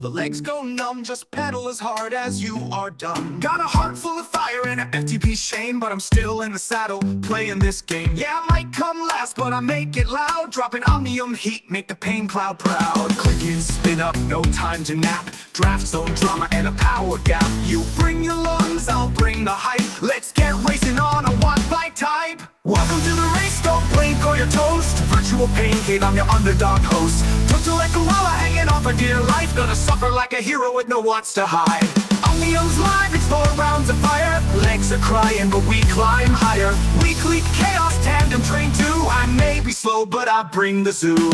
The legs go numb, just pedal as hard as you are done. Got a heart full of fire and an FTP shame, but I'm still in the saddle, playing this game. Yeah, I might come last, but I make it loud. Dropping omnium heat, make the pain cloud proud. Click and spin up, no time to nap. Draft zone drama and a power gap. You bring your lungs, I'll bring the hype. Let's get racing on a one-bite type. Welcome to the race, don't blink or you're toast. Virtual pain cave, I'm your underdog host. Total like Koala hanging off for dear life. Gonna suffer like a hero with no wants to hide. Omnium's live, it's 4 rounds of fire. Legs are crying, but we climb higher. Weekly chaos, tandem train 2. I may be slow, but I bring the zoo.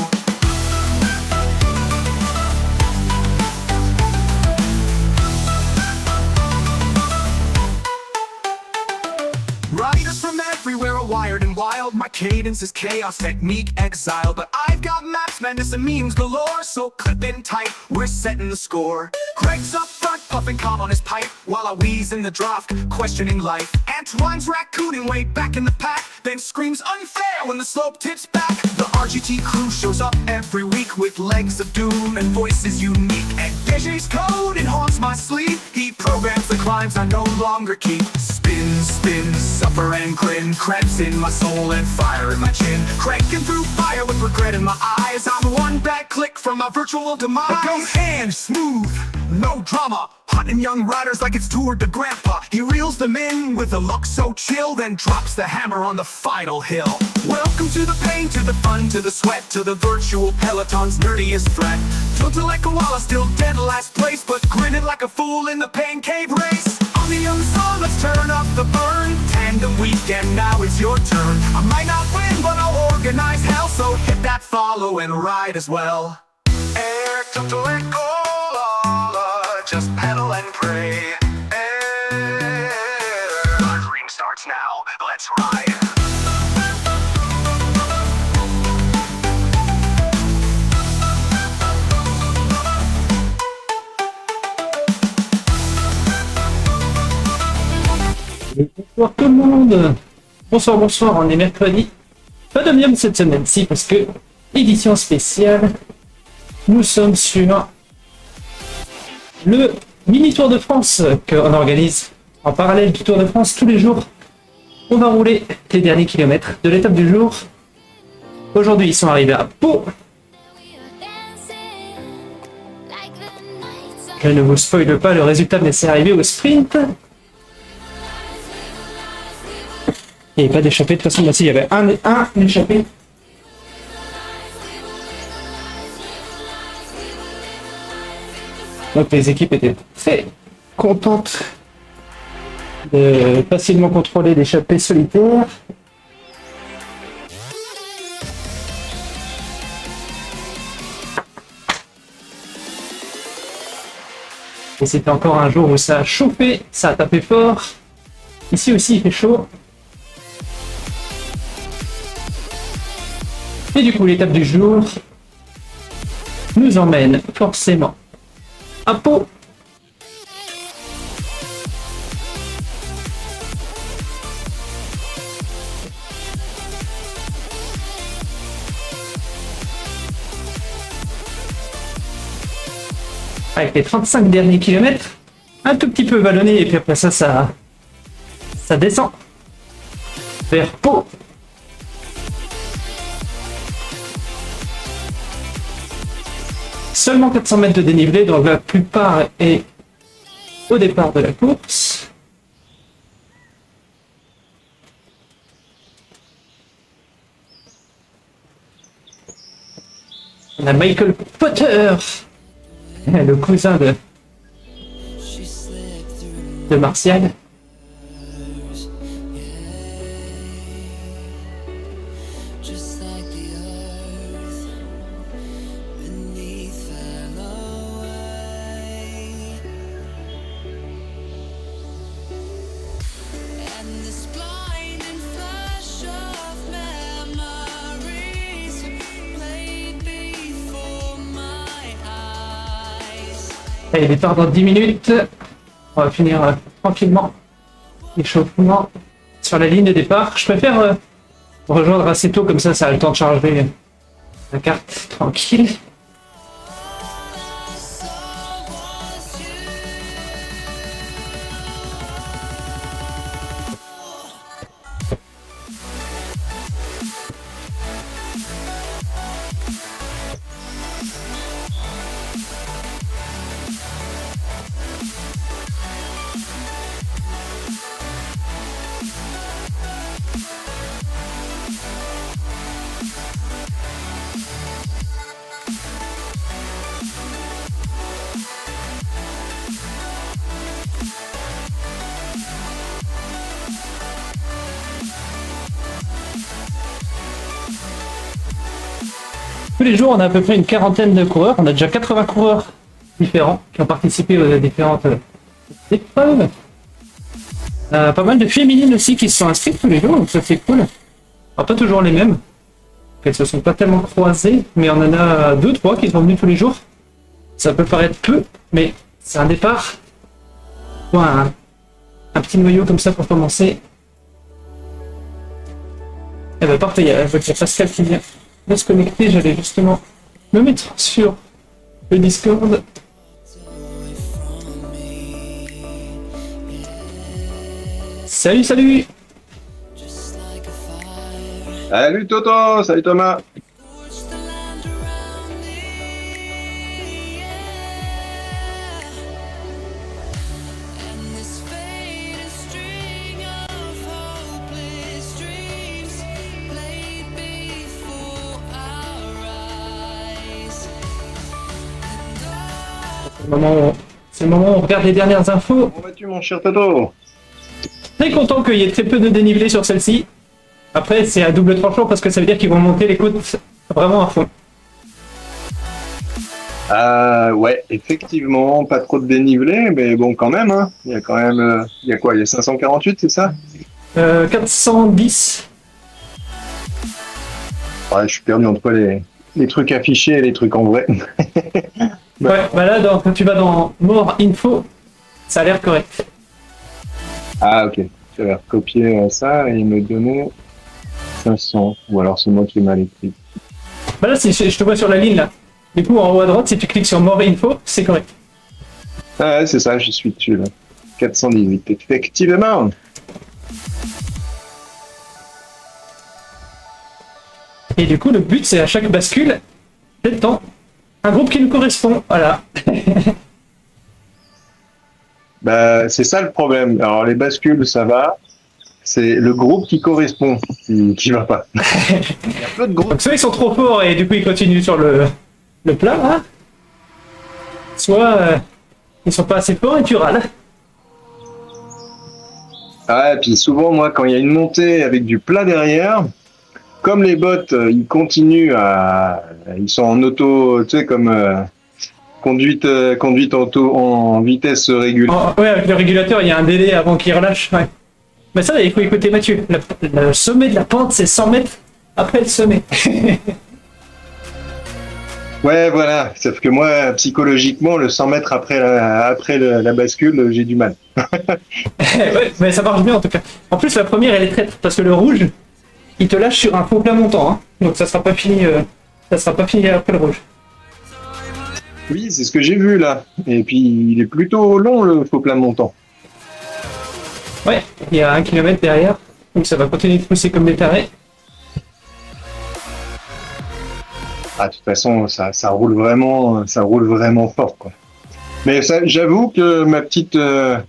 Riders from everywhere are wired and wild. My cadence is chaos, technique exile. But I've got maps, madness, and memes galore. So clip in tight, we're setting the score. Greg's up front, puffing calm on his pipe, while I wheeze in the draft, questioning life. Antoine's raccooning way back in the pack, then screams unfair when the slope tips back. The RGT crew shows up every week with legs of doom and voices unique. And DJ's code, it haunts my sleep. He programs the climbs I no longer keep. Spin, spin, suffer and grin. Cramps in my soul and fire in my chin. Cranking through fire with regret in my eyes. I'm one bad click from my virtual demise. It goes hand smooth, no drama. Hunting young riders like it's Tour de Grandpa. He reels them in with a look so chill, then drops the hammer on the final hill. Welcome to the pain, to the fun, to the sweat, to the virtual peloton's nerdiest threat. Tilted like a koala, still dead last place, but grinning like a fool in the pain cave race. On the young song, let's turn up the burn. Tandem weekend, now it's your turn. I might not win, but I'll organize hell, so hit that follow and ride as well. Air to let go. Just pedal and pray. Our dream starts now, let's ride. Bonsoir tout le monde. Bonsoir, bonsoir, on est mercredi. Pas d'Omnium cette semaine-ci parce que édition spéciale. Nous sommes sur le mini Tour de France qu'on organise en parallèle du Tour de France tous les jours. On va rouler les derniers kilomètres de l'étape du jour. Aujourd'hui, ils sont arrivés à Pau. Je ne vous spoile pas le résultat, mais c'est arrivé au sprint. Il n'y avait pas d'échappée, de toute façon, là, il y avait un échappé. Donc les équipes étaient très contentes de facilement contrôler l'échappée solitaire. Et c'était encore un jour où ça a chauffé, ça a tapé fort. Ici aussi il fait chaud. Et du coup l'étape du jour nous emmène forcément à Pau. Avec les 35 derniers kilomètres, un tout petit peu vallonné et puis après ça descend vers Pau. Seulement 400 mètres de dénivelé, donc la plupart est au départ de la course. On a Michael Potter, le cousin de Martial. Allez, départ dans 10 minutes. On va finir tranquillement l'échauffement sur la ligne de départ. Je préfère rejoindre assez tôt, comme ça a le temps de charger la carte tranquille. Tous les jours, on a à peu près une quarantaine de coureurs. On a déjà 80 coureurs différents qui ont participé aux différentes épreuves. Pas mal de féminines aussi qui se sont inscrites tous les jours, donc ça c'est cool. Alors, pas toujours les mêmes. Elles se sont pas tellement croisées, mais on en a 2-3 qui sont venus tous les jours. Ça peut paraître peu, mais c'est un départ. Un petit noyau comme ça pour commencer. Eh ben parfait, je vois qu'il y a Pascal qui vient de se connecter. J'allais justement me mettre sur le Discord. Salut, salut! Salut Toto, salut Thomas. C'est le moment où on regarde les dernières infos. Comment vas-tu mon cher Toto? Très content qu'il y ait très peu de dénivelé sur celle-ci. Après, c'est à double tranchant parce que ça veut dire qu'ils vont monter les côtes vraiment à fond. Ouais, effectivement, pas trop de dénivelé, mais bon, quand même, hein. Il y a quand même, il y a quoi? Il y a 548, c'est ça? 410. Ouais, je suis perdu entre les trucs affichés et les trucs en vrai. Ouais, bah là, quand tu vas dans More Info, ça a l'air correct. Ah, ok. Je vais recopier ça et me donner 500. Ou alors c'est moi qui ai mal écrit. Bah là, je te vois sur la ligne là. Du coup, en haut à droite, si tu cliques sur More Info, c'est correct. Ah ouais, c'est ça, je suis dessus là. 418, effectivement. Et du coup, le but, c'est à chaque bascule, d'être dans un groupe qui nous correspond. Voilà. Bah, c'est ça le problème. Alors les bascules, ça va. C'est le groupe qui correspond qui va pas. Il y a peu de groupes. Donc soit ils sont trop forts et du coup ils continuent sur le plat, là. Soit ils sont pas assez forts et tu râles. Ah, et puis souvent, moi, quand il y a une montée avec du plat derrière, comme les bots, ils continuent ils sont en auto, tu sais, comme conduite en vitesse régulière. Ouais, avec le régulateur, il y a un délai avant qu'il relâche. Ouais. Mais ça, il faut écouter Mathieu. Le sommet de la pente, c'est 100 mètres après le sommet. Ouais, voilà. Sauf que moi, psychologiquement, le 100 mètres après la bascule, j'ai du mal. Ouais, mais ça marche bien en tout cas. En plus, la première, elle est traître parce que le rouge, il te lâche sur un faux plat montant. Hein. Donc ça sera pas fini. Ça sera pas fini après le rouge. Oui, c'est ce que j'ai vu là. Et puis, il est plutôt long le faux plat montant. Ouais, il y a 1 km derrière. Donc ça va continuer de pousser comme des tarés. Ah, de toute façon, ça roule vraiment fort, quoi. Mais ça, j'avoue que ma petite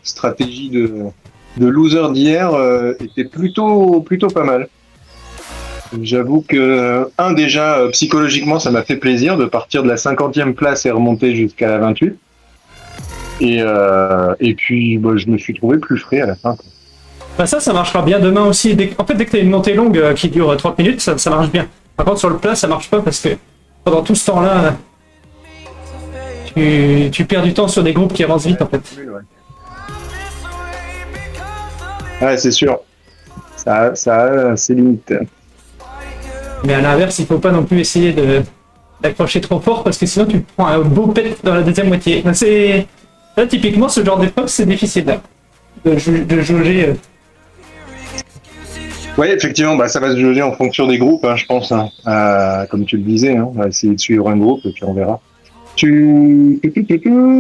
stratégie de loser d'hier était plutôt pas mal. J'avoue que, déjà, psychologiquement, ça m'a fait plaisir de partir de la 50e place et remonter jusqu'à la 28. Et puis, bah, je me suis trouvé plus frais à la fin, quoi. Bah ça marchera bien demain aussi. En fait, dès que tu as une montée longue qui dure 30 minutes, ça marche bien. Par contre, sur le plat, ça marche pas parce que pendant tout ce temps-là, tu perds du temps sur des groupes qui avancent vite en fait. Ouais, c'est sûr. Ça a ses limites. Mais à l'inverse, il faut pas non plus essayer d'accrocher trop fort parce que sinon tu prends un beau pet dans la deuxième moitié. Là, typiquement, ce genre d'épreuve, c'est difficile là, de jauger. Oui, effectivement, bah, ça va se jauger en fonction des groupes, hein, je pense. Hein. Comme tu le disais, hein, on va essayer de suivre un groupe et puis on verra. Il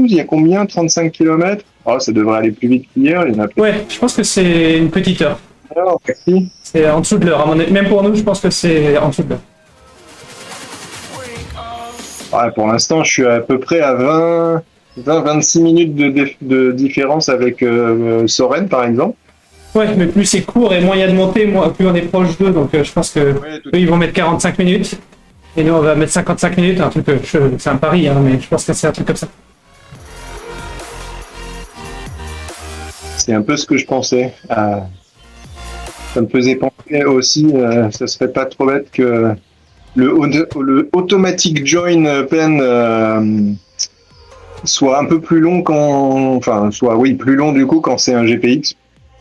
y a combien? 35 km? Oh, ça devrait aller plus vite qu'hier. Il y en a plus. Ouais, je pense que c'est une petite heure. Alors, merci. C'est en dessous de l'heure. Même pour nous, je pense que c'est en dessous de l'heure. Ouais, pour l'instant, je suis à peu près à 20-26 minutes de différence avec Soren, par exemple. Ouais, mais plus c'est court et moins il y a de montée, plus on est proche d'eux. Donc je pense que eux, ils vont mettre 45 minutes. Et nous, on va mettre 55 minutes. Un truc, c'est un pari, hein, mais je pense que c'est un truc comme ça. C'est un peu ce que je pensais. Ça me faisait penser aussi, ça serait pas trop bête que le automatic join pen soit un peu plus long enfin, soit oui, plus long du coup quand c'est un GPX.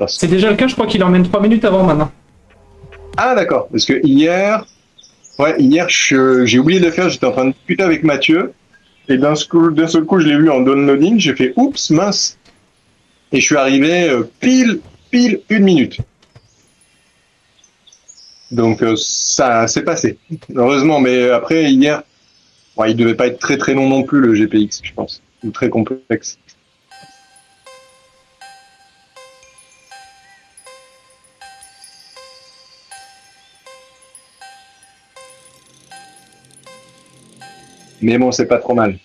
C'est déjà le cas, je crois qu'il emmène 3 minutes avant maintenant. Ah d'accord, parce que hier, j'ai oublié de le faire, j'étais en train de discuter avec Mathieu, et d'un seul coup, je l'ai vu en downloading, j'ai fait oups, mince, et je suis arrivé pile 1 minute. Donc ça s'est passé, heureusement, mais après hier, il devait pas être très très long non plus le GPX, je pense, ou très complexe. Mais bon, c'est pas trop mal.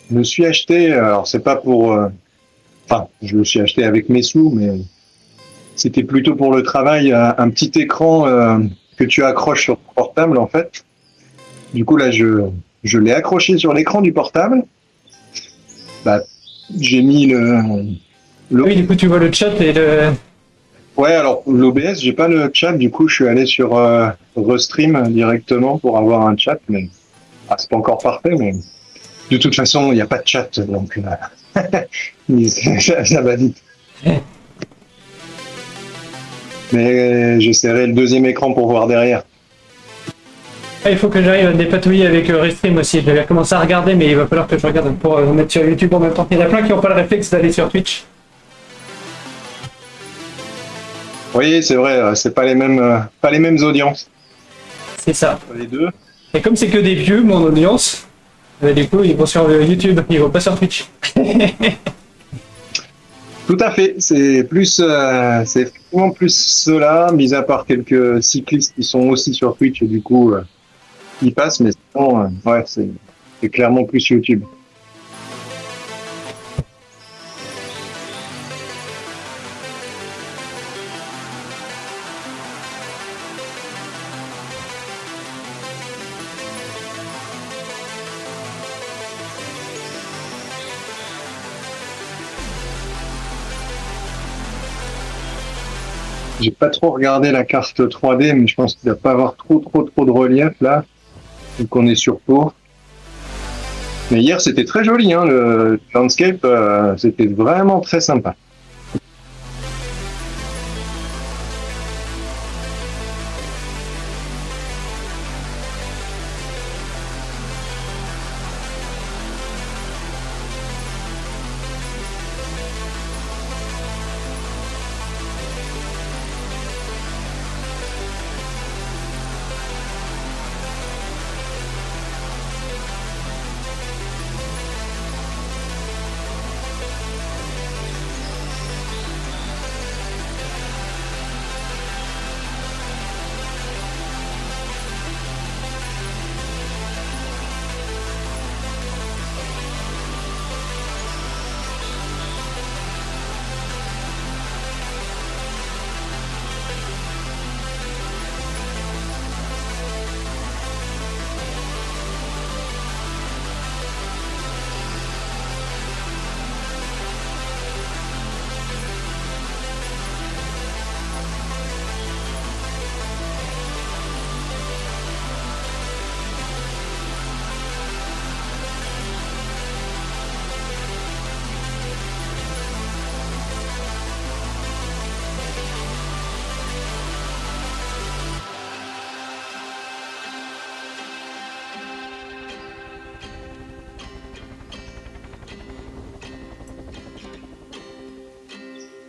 Je me suis acheté, alors c'est pas pour... Enfin, je me suis acheté avec mes sous, mais c'était plutôt pour le travail, un petit écran que tu accroches sur ton portable, en fait. Du coup, là, je l'ai accroché sur l'écran du portable. Bah, j'ai mis Oui, du coup, tu vois le chat et le... Ouais, alors l'OBS, j'ai pas le chat, du coup, je suis allé sur Restream directement pour avoir un chat, mais c'est pas encore parfait, mais de toute façon, il n'y a pas de chat, donc ça va vite. Mais j'essaierai le deuxième écran pour voir derrière. Ah, il faut que j'arrive à me dépatouiller avec Restream aussi. J'avais commencé à regarder, mais il va falloir que je regarde pour mettre sur YouTube en même temps. Il y en a plein qui n'ont pas le réflexe d'aller sur Twitch. Oui, c'est vrai, c'est pas les mêmes audiences. C'est ça. Les deux. Et comme c'est que des vieux, mon audience, du coup, ils vont sur YouTube, ils vont pas sur Twitch. Tout à fait, c'est vraiment plus cela, mis à part quelques cyclistes qui sont aussi sur Twitch et du coup ils passent, mais sinon, ouais, c'est clairement plus YouTube. J'ai pas trop regardé la carte 3D, mais je pense qu'il ne doit pas avoir trop de relief là, donc on est sur Pau. Mais hier c'était très joli, hein, le landscape, c'était vraiment très sympa.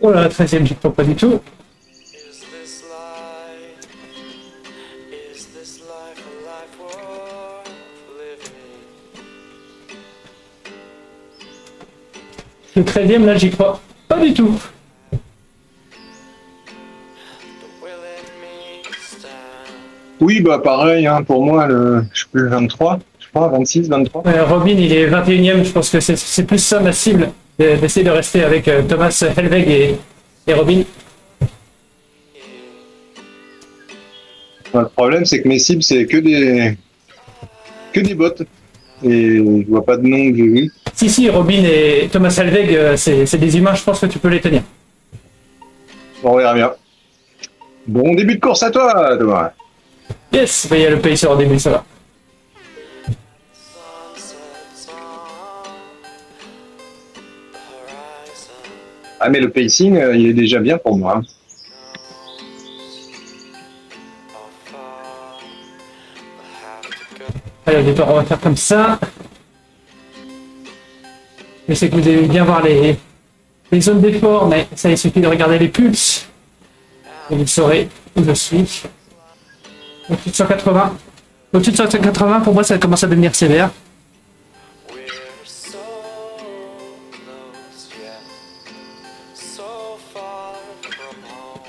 Oh là, 13ème, j'y crois pas du tout. Is this life a life worth living? Le 13ème, là, j'y crois pas du tout. The will in me stand. Oui, bah pareil, hein, pour moi, je sais plus, le 23, je crois, 26, 23. Robin, il est 21ème, je pense que c'est plus ça ma cible, d'essayer de rester avec Thomas Helveg et Robin. Le problème, c'est que mes cibles, c'est que des bots. Et je vois pas de nom que j'ai vu. Si, Robin et Thomas Alveg, c'est des humains, je pense que tu peux les tenir. Bon, on verra bien. Bon début de course à toi, Thomas. Yes, bah, il y a le pacer au début, ça va. Sunsets on the horizon. Ah, mais le pacing, il est déjà bien pour moi. Hein. How far we'll have to go. Allez, au départ, on va faire comme ça. Je sais que vous devez bien voir les zones d'effort, mais ça, il suffit de regarder les pulses. Et vous saurez où je suis. Au-dessus de 180. Au-dessus de 180, pour moi, ça commence à devenir sévère. We're so close yet so far from home.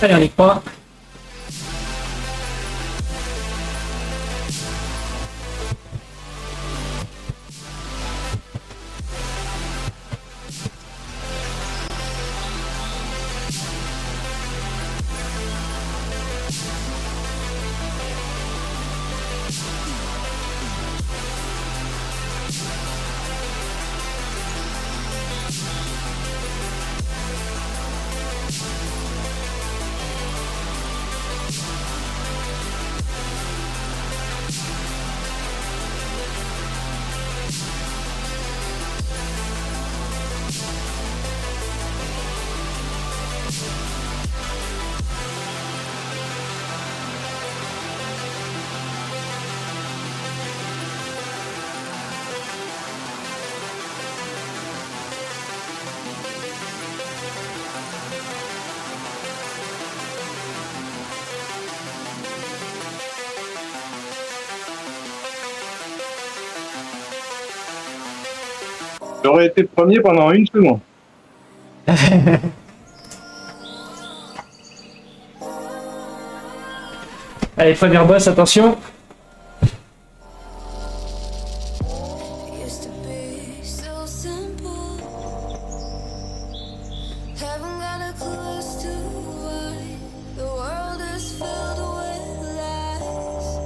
Allez, on y croit. J'aurais été premier pendant une seconde. Allez, première boss, attention. Used to be so simple. Haven't got a clue as to why the world is filled with lies.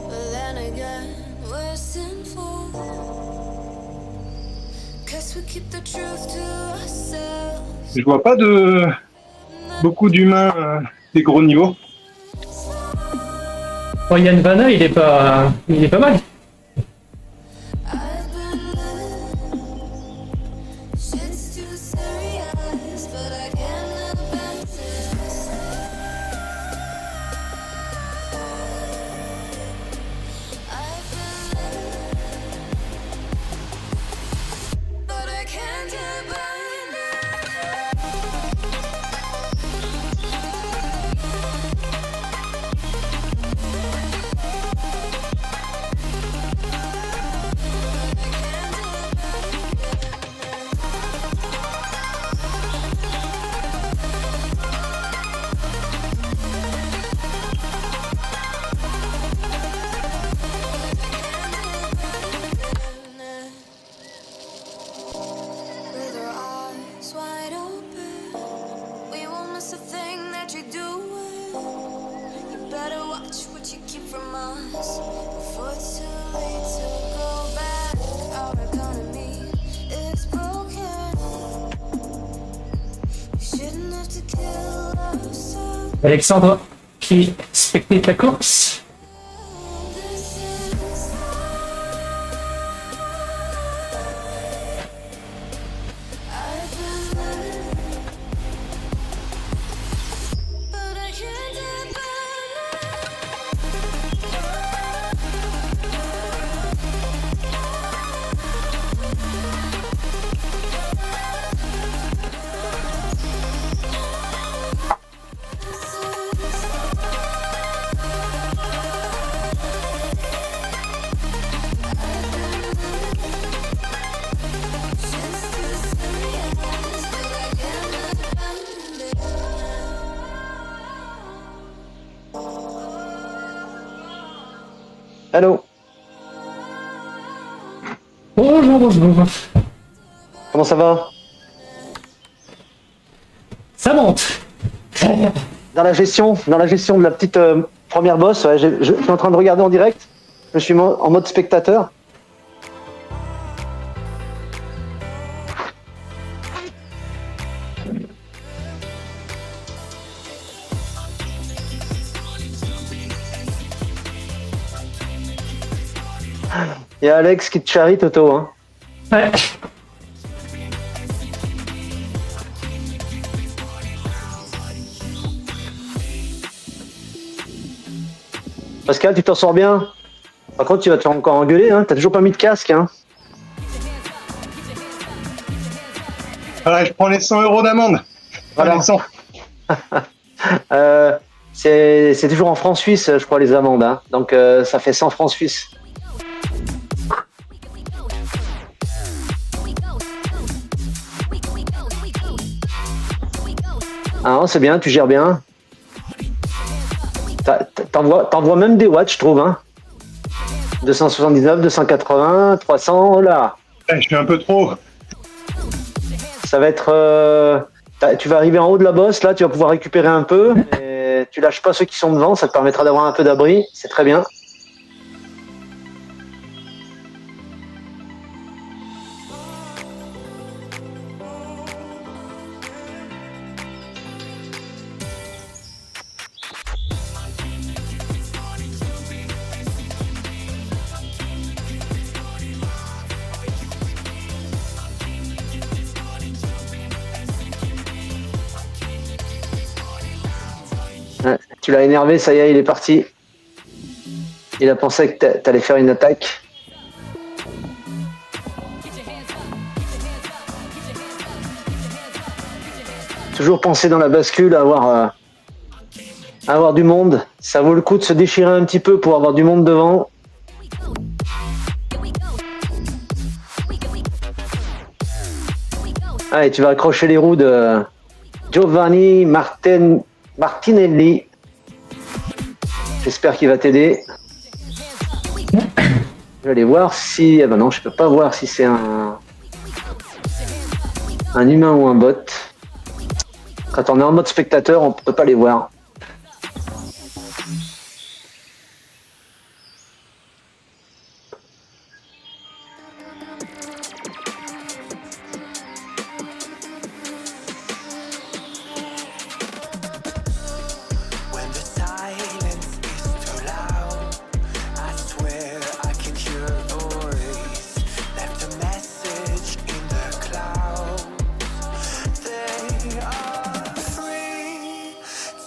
But then again, we're sinful. Guess we keep the truth to ourselves. Je vois pas de beaucoup d'humains des gros niveaux. Bon, Yann Vanna, il est pas mal. I've been living, shit's too serious, but I can't abandon this. I've been living, but I can't abandon it. Alexandre qui spectate la course. But I can't depend. Allô, Bonjour, bonjour. comment ça va? Ça monte. Dans la gestion de la petite première boss, ouais, je suis en train de regarder en direct. Je suis en mode spectateur. Il y a Alex qui te charrie, Toto. Hein. Ouais. Pascal, tu t'en sors bien? Par contre, tu vas te faire encore engueuler. Hein. T'as toujours pas mis de casque. Hein. Voilà, je prends les 100 € d'amende. Voilà. Les 100. C'est toujours en francs suisses, je crois, les amendes. Hein. Donc, ça fait 100 francs suisses. Ah, c'est bien, tu gères bien. T'envoies même des watts, je trouve. Hein. 279, 280, 300, oh là. Je suis un peu trop. Ça va être... tu vas arriver en haut de la bosse, là, tu vas pouvoir récupérer un peu. Et tu lâches pas ceux qui sont devant, ça te permettra d'avoir un peu d'abri. C'est très bien. Ouais, tu l'as énervé, ça y est, il est parti. Il a pensé que t'allais faire une attaque. Toujours penser dans la bascule à avoir du monde. Ça vaut le coup de se déchirer un petit peu pour avoir du monde devant. Allez, tu vas accrocher les roues de Giovanni Martinelli. J'espère qu'il va t'aider. Je vais aller voir si... Ah ben non, je peux pas voir si c'est un humain ou un bot. Quand on est en mode spectateur, on peut pas les voir. When the silence is too loud, I swear I can hear a voice. Left a message in the clouds. They are free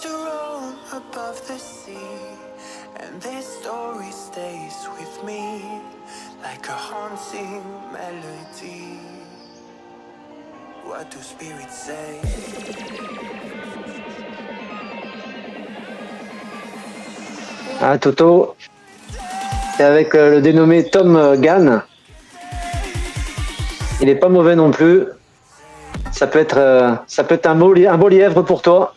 to roam above the sea, and this story stays with me like a haunting melody. What do spirits say? Ah, Toto, c'est avec le dénommé Tom Gann. Il est pas mauvais non plus. Ça peut être un beau lièvre pour toi.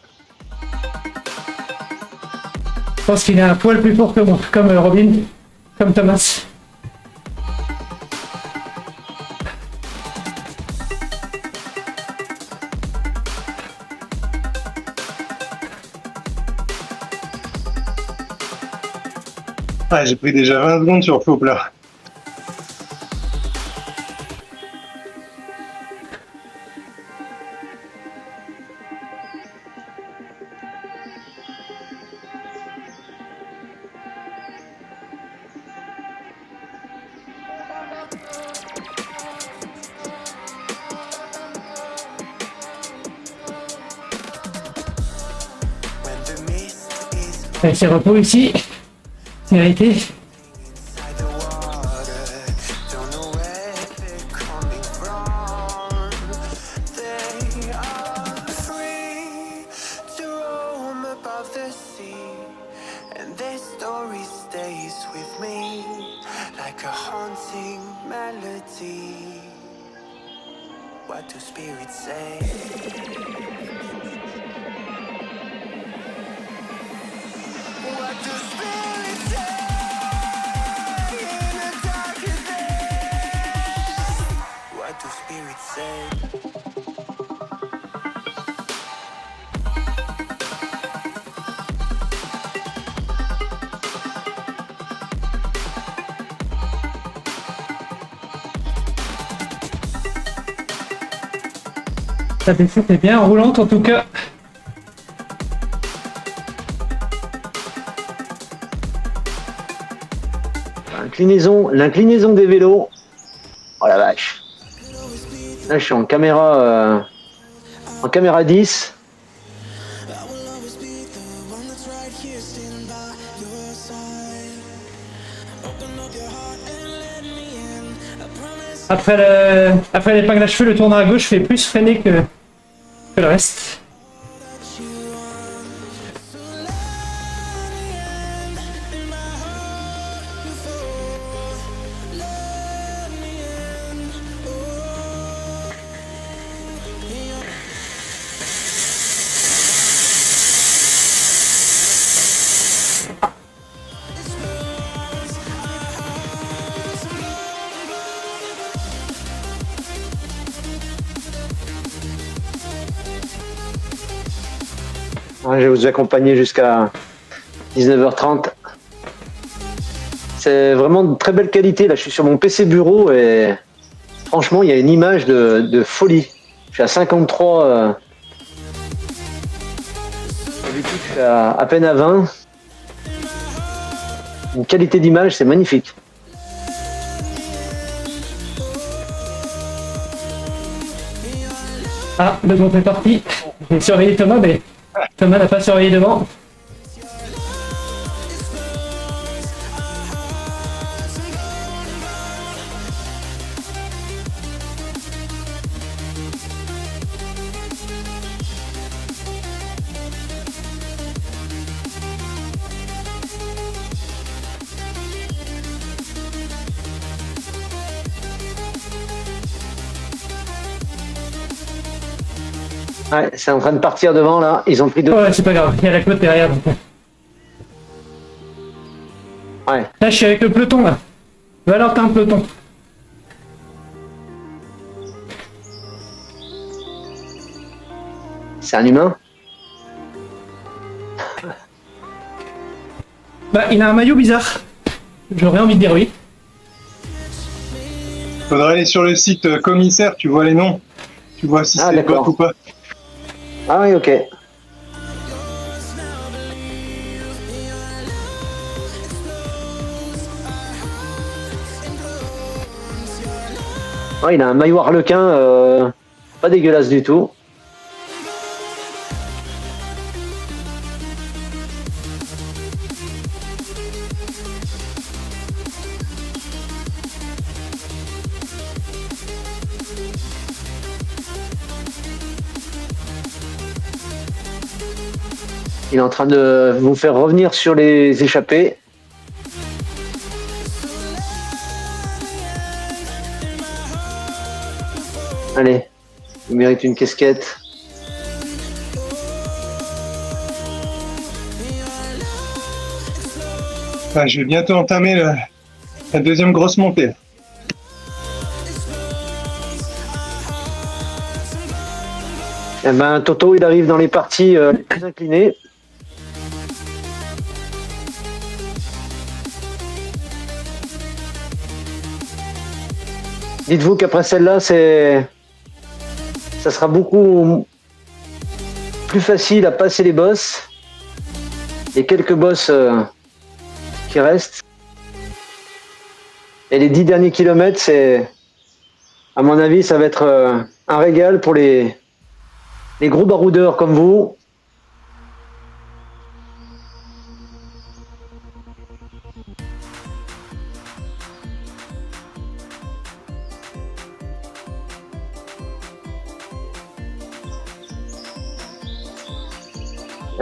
Je pense qu'il est un poil plus fort que moi, comme Robin, comme Thomas. Ah, j'ai pris déjà 20 secondes sur Flop là. Avec ses repos ici. Mérité. inside the water. Don't know where they're coming from. They are free to roam above the sea, and their story stays with me like a haunting melody. What do spirits say? What do spirits say in the darker days? What do spirits say? La descente est bien roulante en tout cas. L'inclinaison des vélos. Oh la vache. Là, je suis en caméra 10. Après l'épingle à cheveux, le tournant à gauche fait plus freiner que le reste. Ouais, je vais vous accompagner jusqu'à 19h30. C'est vraiment de très belle qualité. Là, je suis sur mon PC bureau et franchement, il y a une image de folie. Je suis à 53. D'habitude, je suis à peine à 20. Une qualité d'image, c'est magnifique. Ah, le groupe est parti. J'ai surveillé Thomas, mais Thomas n'a pas surveillé devant. Ouais, c'est en train de partir devant là. Ils ont pris deux. Ouais, c'est pas grave, il y a la côte derrière. Donc. Ouais. Là, je suis avec le peloton là. Valentin peloton. C'est un humain. Bah, il a un maillot bizarre. J'aurais envie de dire oui. Faudrait aller sur le site commissaire, tu vois les noms. Tu vois si Ah, c'est d'accord. bot ou pas. Ah oui, ok. Oh, il a un maillot harlequin, pas dégueulasse du tout. Il est en train de vous faire revenir sur les échappées. Allez, il mérite une casquette. Enfin, je vais bientôt entamer la deuxième grosse montée. Eh ben, Toto, il arrive dans les parties les plus inclinées. Dites-vous qu'après celle-là, ça sera beaucoup plus facile à passer les bosses. Les quelques bosses qui restent. Et les 10 derniers kilomètres, à mon avis, ça va être un régal pour les gros baroudeurs comme vous.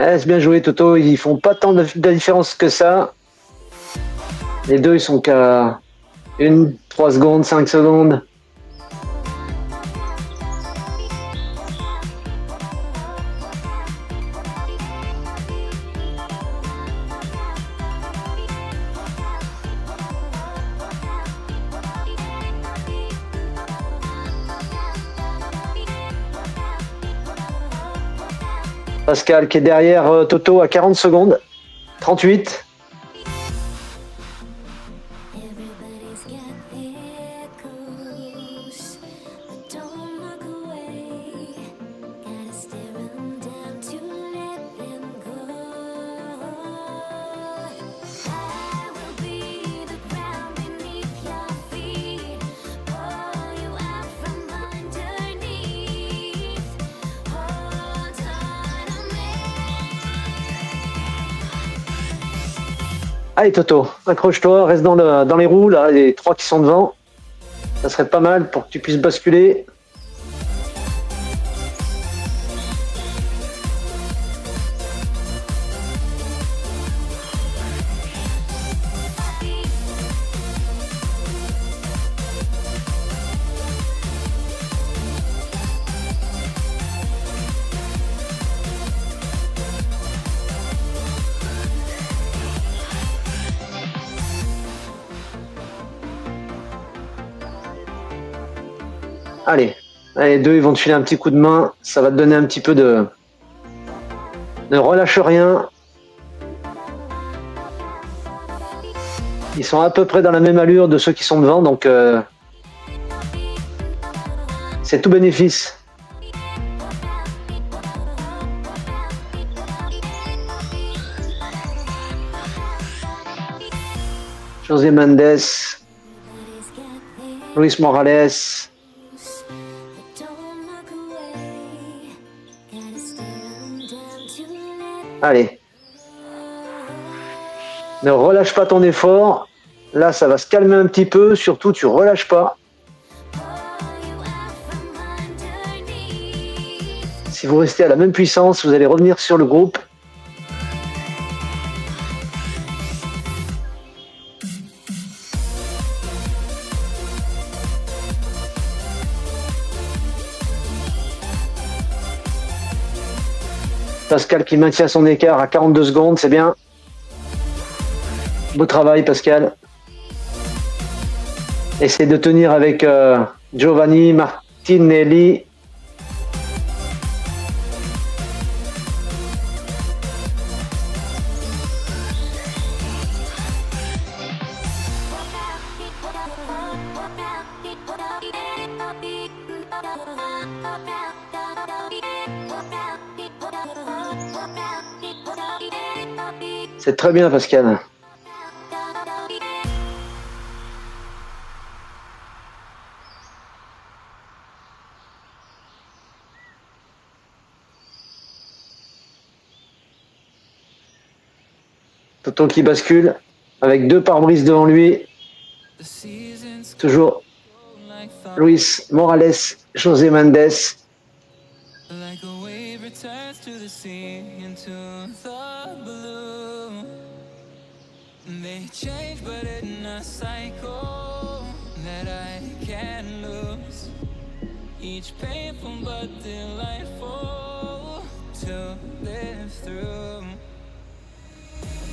C'est bien joué, Toto. Ils font pas tant de différence que ça. Les deux, ils sont qu'à 3 secondes, 5 secondes. Pascal qui est derrière Toto à 40 secondes. 38. Everybody's got echoes, but don't look away. Gotta stare 'em down to let them go. I will be the ground beneath your feet, pull you out from underneath. Hold on to me. Allez Toto, accroche-toi, reste dans les roues, là, les 3 qui sont devant. Ça serait pas mal pour que tu puisses basculer. Allez, les deux, ils vont te filer un petit coup de main. Ça va te donner un petit peu de... Ne relâche rien. Ils sont à peu près dans la même allure de ceux qui sont devant, donc c'est tout bénéfice. José Mendes, Luis Morales. Allez. Ne relâche pas ton effort. Là, ça va se calmer un petit peu. Surtout, tu relâches pas. Si vous restez à la même puissance, vous allez revenir sur le groupe. Pascal qui maintient son écart à 42 secondes, c'est bien. Beau travail, Pascal. Essaye de tenir avec Giovanni Martinelli. C'est très bien, Pascal. Toto qui bascule avec 2 pare-brises devant lui. Toujours Luis Morales, José Mendes. Like a wave returns to the sea, into the blue. They change, but in a cycle that I can't lose. Each painful but delightful to live through.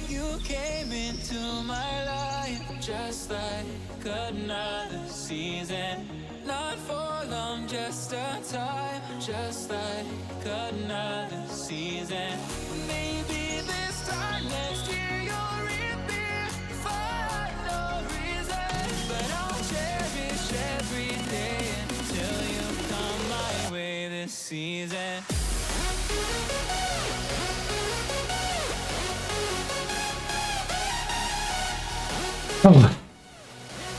You came into my life just like another season. Not for long, just a time, just like another season. Maybe this time next year you'll reappear for no reason. But I'll cherish every day until you come my way this season.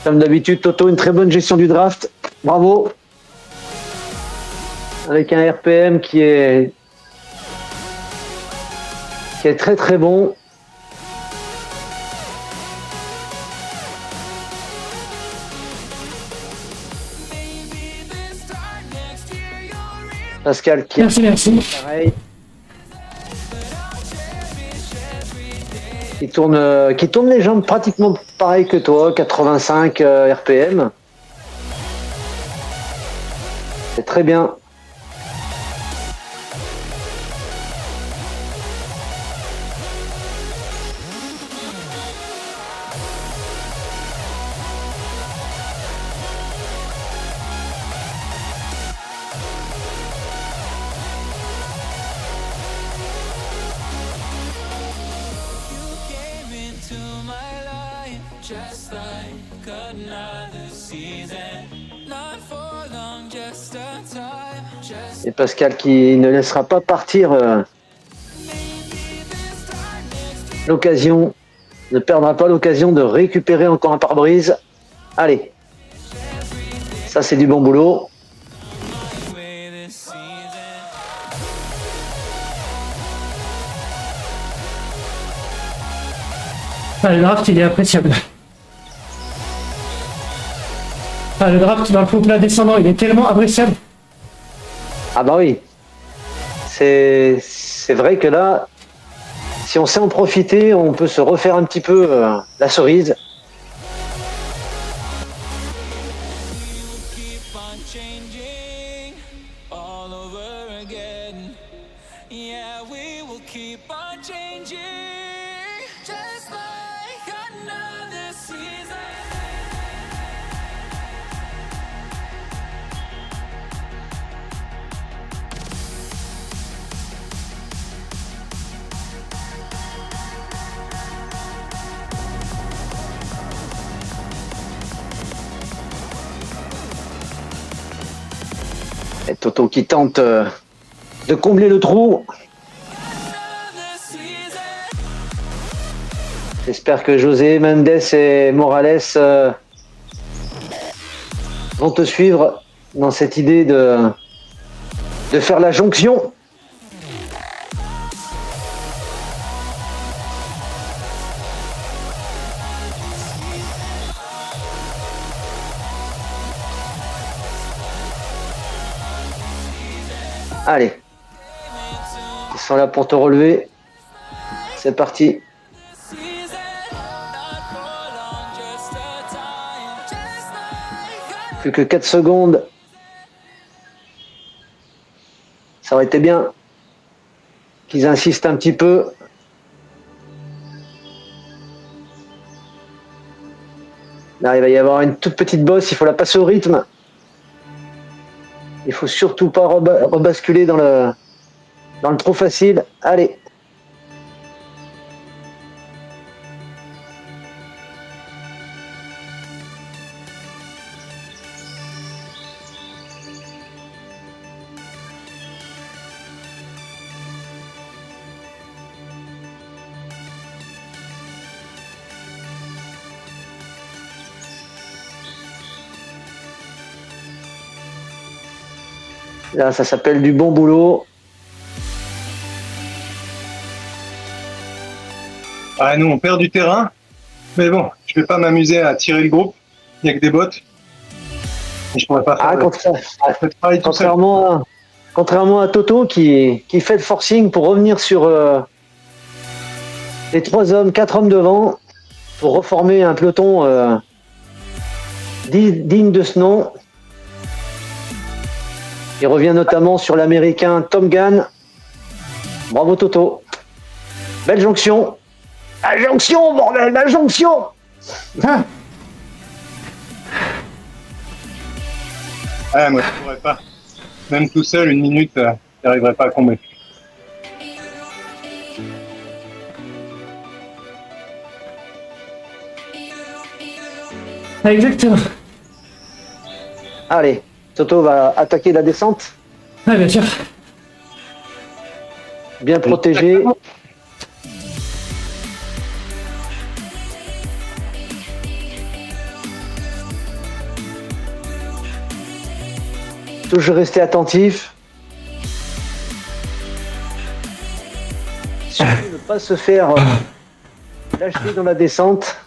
Comme d'habitude, Toto, une très bonne gestion du draft. Bravo. Avec un RPM qui est très très bon. Pascal qui Merci, merci. pareil. qui tourne les jambes pratiquement pareil que toi, 85 RPM. C'est très bien. Came into my life just like another season. Not for long, just a time. Just Et Pascal qui ne laissera pas partir l'occasion, ne perdra pas l'occasion de récupérer encore un pare-brise. Allez, ça c'est du bon boulot. way this season. Ah, le draft, il est appréciable. Ah, le draft dans le faux plat descendant, il est tellement appréciable. Ah bah oui, c'est vrai que là, si on sait en profiter, on peut se refaire un petit peu la cerise. Keep on changing all over again. Yeah, we will keep on changing just like another season. Et Toto qui tente de combler le trou. Another season. J'espère que José, Mendes et Morales vont te suivre dans cette idée de faire la jonction. Allez, ils sont là pour te relever. C'est parti. Season. Not for long, just a time. Just like Plus que 4 secondes. Ça aurait été bien qu'ils insistent un petit peu. Là, il va y avoir une toute petite bosse, il faut la passer au rythme. Il faut surtout pas rebasculer dans le trop facile. Allez. Là, ça s'appelle du bon boulot. Ah, nous, on perd du terrain. Mais bon, je vais pas m'amuser à tirer le groupe. Il n'y a que des bottes. Et je pourrais pas faire Ah, le travail tout seul. contrairement à Toto qui fait le forcing pour revenir sur les 4 hommes devant pour reformer un peloton digne de ce nom. Il revient notamment sur l'américain Tom Gann. Bravo Toto. Belle jonction. La jonction, bordel, la jonction. Ah, Ah, moi, je pourrais pas. Même tout seul, une minute, je n'arriverai pas à combler. exactement. Allez, Toto va attaquer la descente. Ah, bien sûr. Bien protégé. Toujours rester attentif. Surtout ne pas se faire lâcher dans la descente.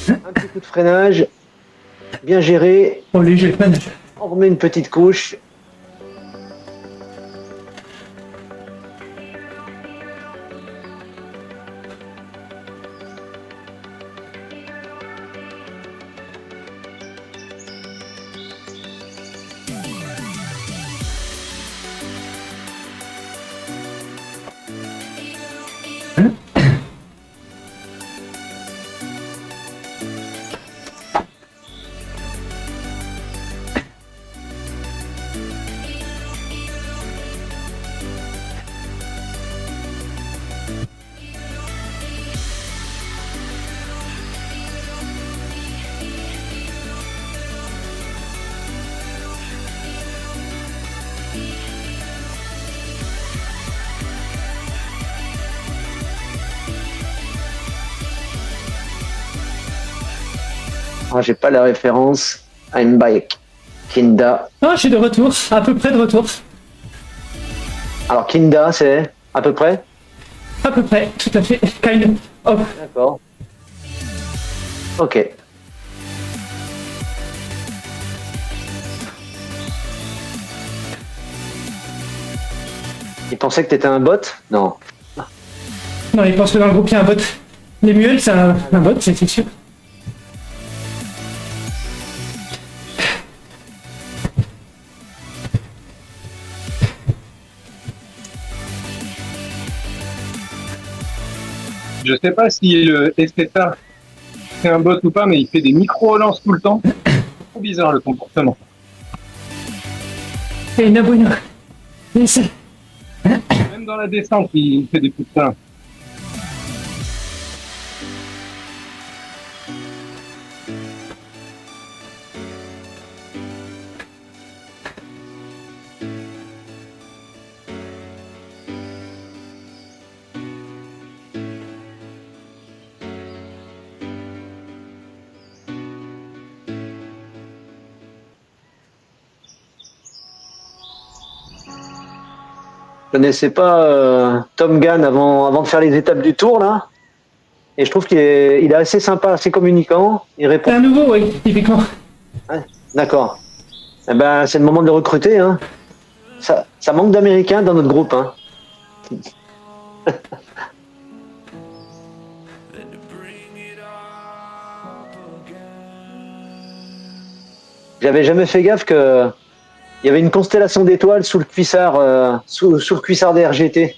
Un petit coup de freinage. Bien géré. Oh, léger le manège. On remet une petite couche. Ah, j'ai pas la référence. I'm back. Kinda. Ah, je suis de retour, à peu près de retour. Alors Kinda, c'est à peu près. À peu près, tout à fait. Kind of. D'accord. Ok. Il pensait que t'étais un bot? Non. Non, il pense que dans le groupe, il y a un bot. Les muels, c'est un bot, c'est sûr. Je sais pas si le STA c'est un bot ou pas, mais il fait des micro-relances tout le temps. C'est trop bizarre le comportement. Et une abonne. Yes. Même dans la descente, il fait des coups de pain. Je connaissais pas Tom Gann avant de faire les étapes du tour là. Et je trouve il est assez sympa, assez communicant. Il répond. C'est un nouveau, oui, typiquement. Ouais, d'accord. Eh ben, c'est le moment de le recruter. Hein. Ça manque d'Américains dans notre groupe. Hein. J'avais jamais fait gaffe que il y avait une constellation d'étoiles sous le cuissard, sous le cuissard des RGT.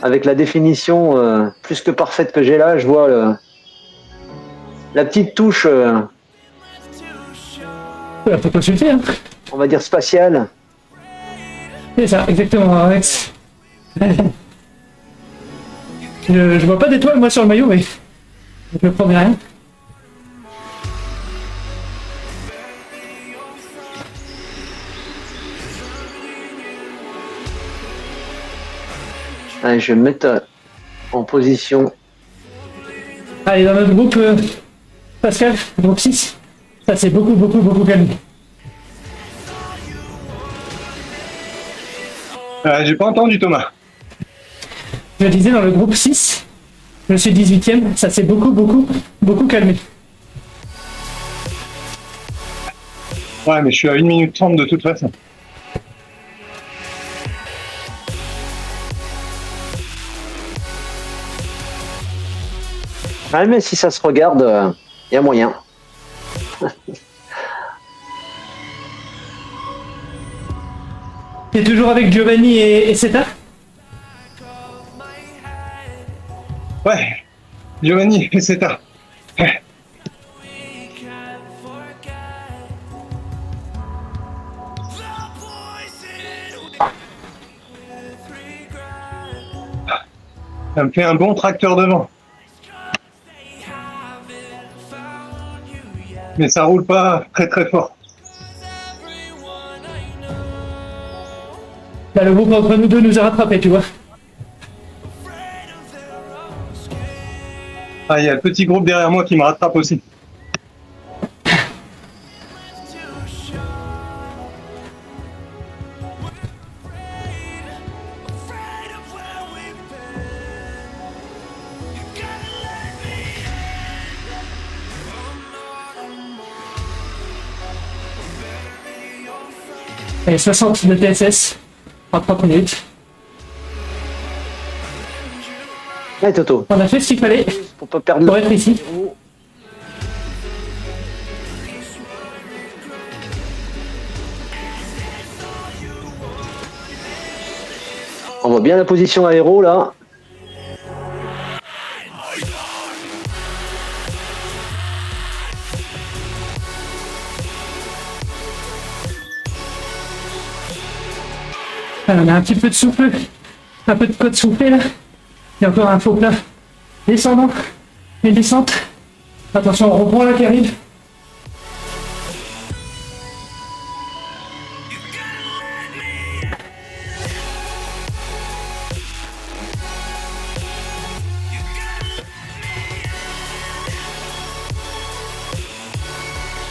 Avec la définition plus que parfaite que j'ai là, je vois la petite touche, On peut consulter, hein. on va dire spatiale. C'est ça, exactement, Alex. Je vois pas d'étoile, moi, sur le maillot, mais je me promets rien. Allez, je vais me mettre en position. Allez, dans notre groupe, Pascal, groupe 6, ça s'est beaucoup calmé. J'ai pas entendu Thomas. Je disais, dans le groupe 6, je suis 18ème, ça s'est beaucoup calmé. Ouais, mais je suis à 1 minute 30 de toute façon. Ah, mais si ça se regarde, il y a moyen. T'es toujours avec Giovanni et Seta? Ouais, Giovanni, c'est ça. Ouais. Ça me fait un bon tracteur devant. Mais ça roule pas très fort. Là, le groupe entre nous deux nous a rattrapés, tu vois. Ah, il y a le petit groupe derrière moi qui me rattrape aussi. Allez, 60 de TSS en 30 minutes. Allez, Toto, On a fait ce qu'il fallait pour pas perdre pour être ici. On voit bien la position aéro là. On a un petit peu de souffle, un peu de côte soufflée là. Il y a encore un faux plat descendant, une descente. Attention, on reprend là qui arrive.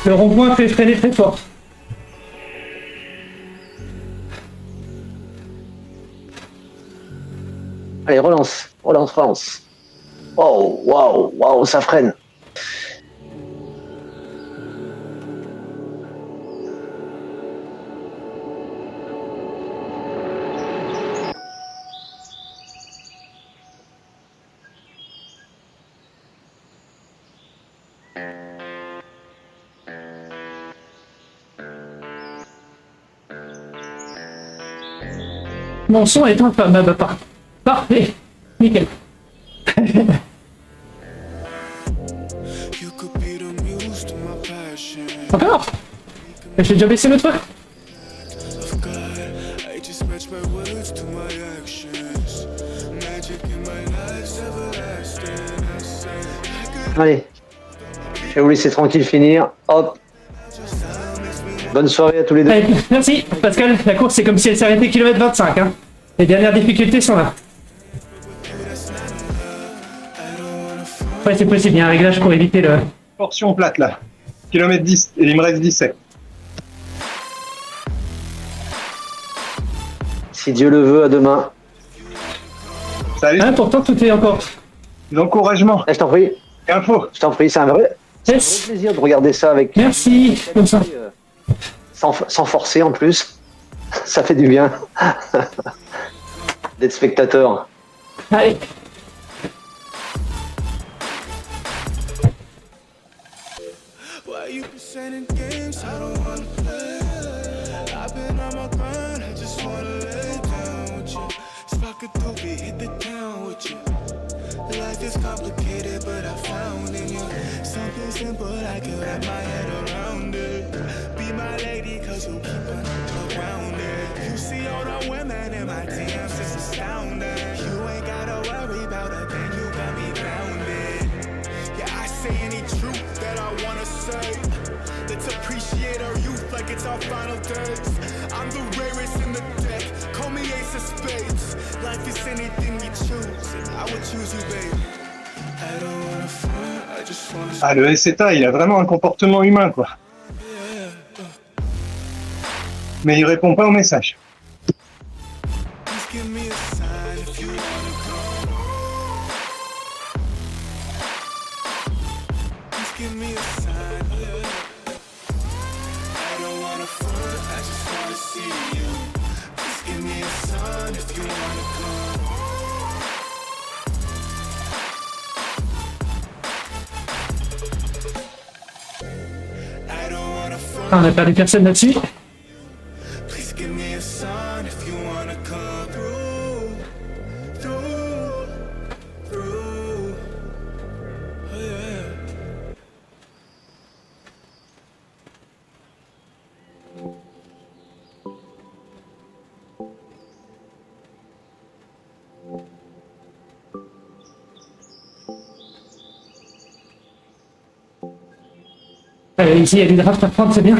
Le rond-point fait freiner très fort. Allez, relance, relance, relance. Oh, waouh, waouh, ça freine. Mon son est infâmable. Parfait. Nickel. You could be the muse to my passion. Encore? J'ai déjà baissé le truc. Of God, I just match my words to my actions. Magic in my life's everlasting. I say, Allez, je vais vous laisser tranquille finir. Hop. Bonne soirée à tous les deux. Allez, merci Pascal, la course c'est comme si elle s'arrêtait kilomètre 25. Hein. Les dernières difficultés sont là. Ouais, c'est possible, il y a un réglage pour éviter le... Portion plate là. Kilomètre 10 et il me reste 17. Si Dieu le veut, à demain. Salut, Hein, pourtant tout est encore... l'encouragement. Je t'en prie, Info. je t'en prie, c'est un vrai Yes. plaisir de regarder ça avec Merci. Comme ça. sans forcer en plus. Ça fait du bien d'être spectateur. Allez. why you be sending games I don't wanna play? I've been on my grind, I just wanna lay down with you. Spark a doobie, hit the town with you. Life is complicated, but I found in you something simple I can wrap my head around it. Be my lady, cause you keep on around it. You see all the women in my DMs, it's astounding. You ain't gotta worry about a thing, you got me grounded. Yeah, I say any truth that I wanna say. Let's appreciate our youth like it's our final days. I'm the rarest in the deck, call me ace of spades. Life is anything we choose, and I would choose you, babe. I don't wanna front, I just wanna Ah, le SETA, il a vraiment un comportement humain, quoi. Mais il répond pas au message. Please give me a sign if you wanna come. Please give me a sign. I don't wanna front, I just wanna see you. Please give me a sign if you wanna come. I don't wanna front. Ah, on a perdu personne là-dessus. Please give me a sign if you wanna come through. Oh yeah. Ici, il y a des drafts à prendre, c'est bien.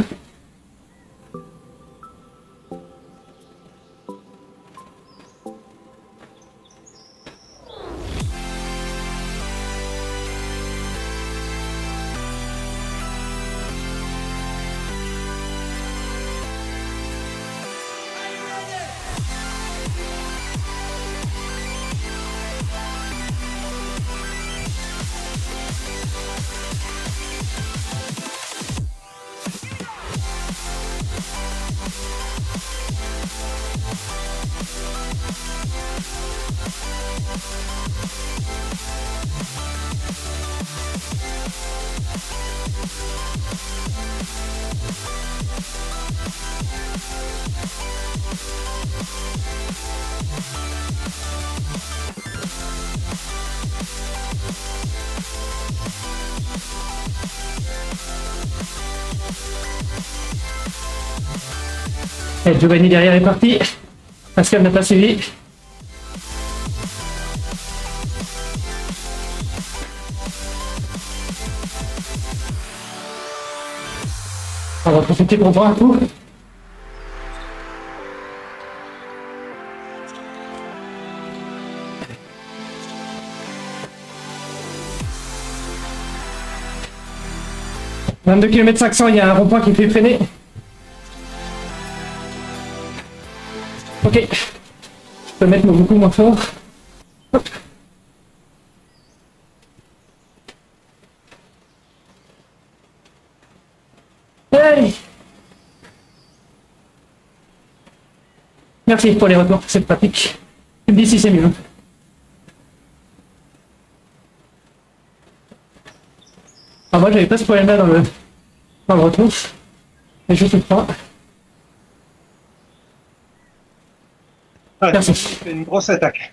Et Giovanni derrière est parti. Pascal n'a pas suivi. On va profiter pour voir un coup. 22 km 500, il y a un rond-point qui fait freiner. Ok. Je peux mettre beaucoup moins fort. Hop. Hey. Merci pour les retours, c'est pratique. Tu me dis si c'est mieux. Ah, moi j'avais pas ce problème là dans le retour. Et je te crois. Ah, Merci. c'est une grosse attaque.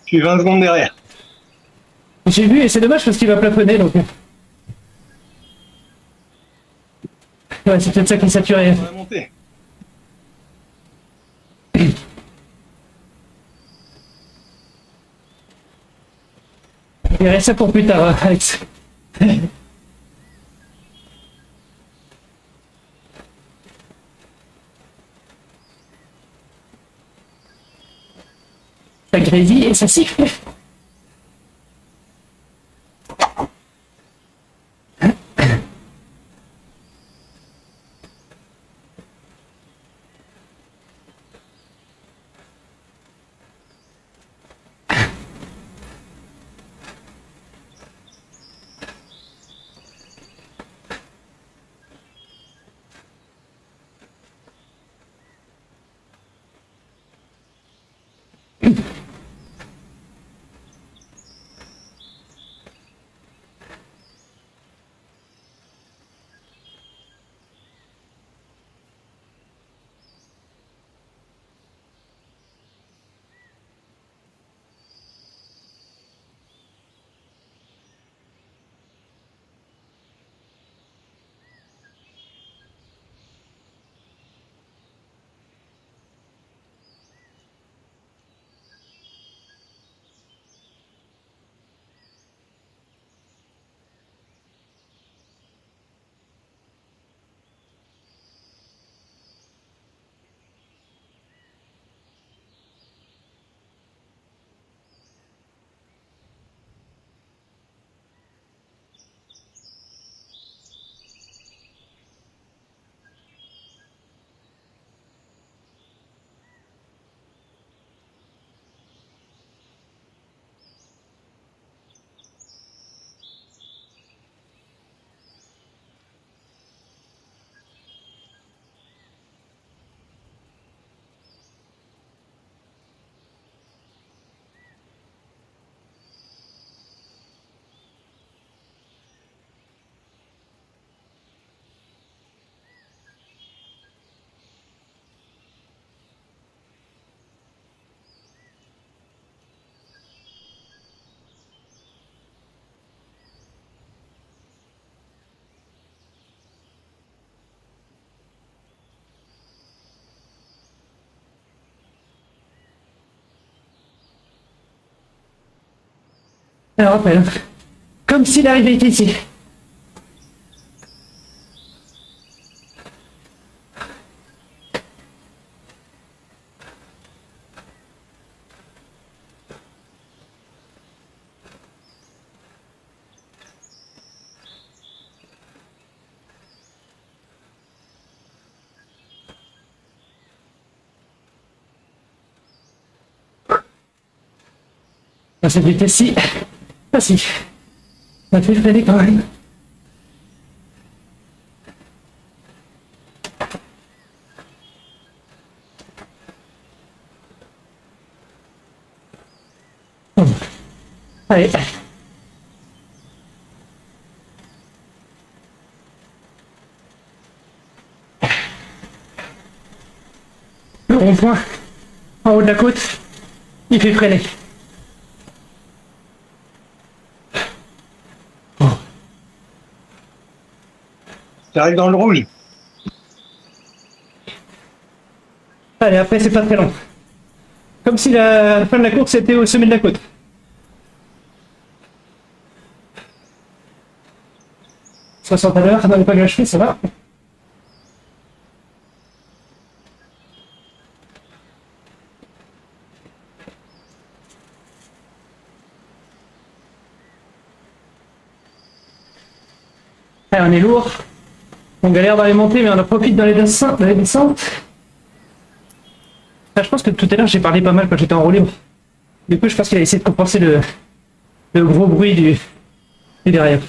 Je suis 20 secondes derrière. J'ai vu et c'est dommage parce qu'il va plafonner donc. Ouais, c'est peut-être ça qui saturait. On va monter. Je verrai ça pour plus tard, Alex. Ça grésille et ça siffle. Alors rappelle, comme s'il arrivait ici. À cette vitesse-ci, ah si, ça fait freiner quand même. Allez. Le rond-point, en haut de la côte, il fait freiner. J'arrive dans le rouge. Allez, après c'est pas très long. Comme si la fin de la course était au sommet de la côte. « 60 à l'heure, dans les pas gâchés, ça va. Allez, on est lourd. On galère dans les montées, mais on en profite dans les descentes. Ah, je pense que tout à l'heure, j'ai parlé pas mal quand j'étais en roue libre. Du coup, je pense qu'il a essayé de compenser le gros bruit du derrière.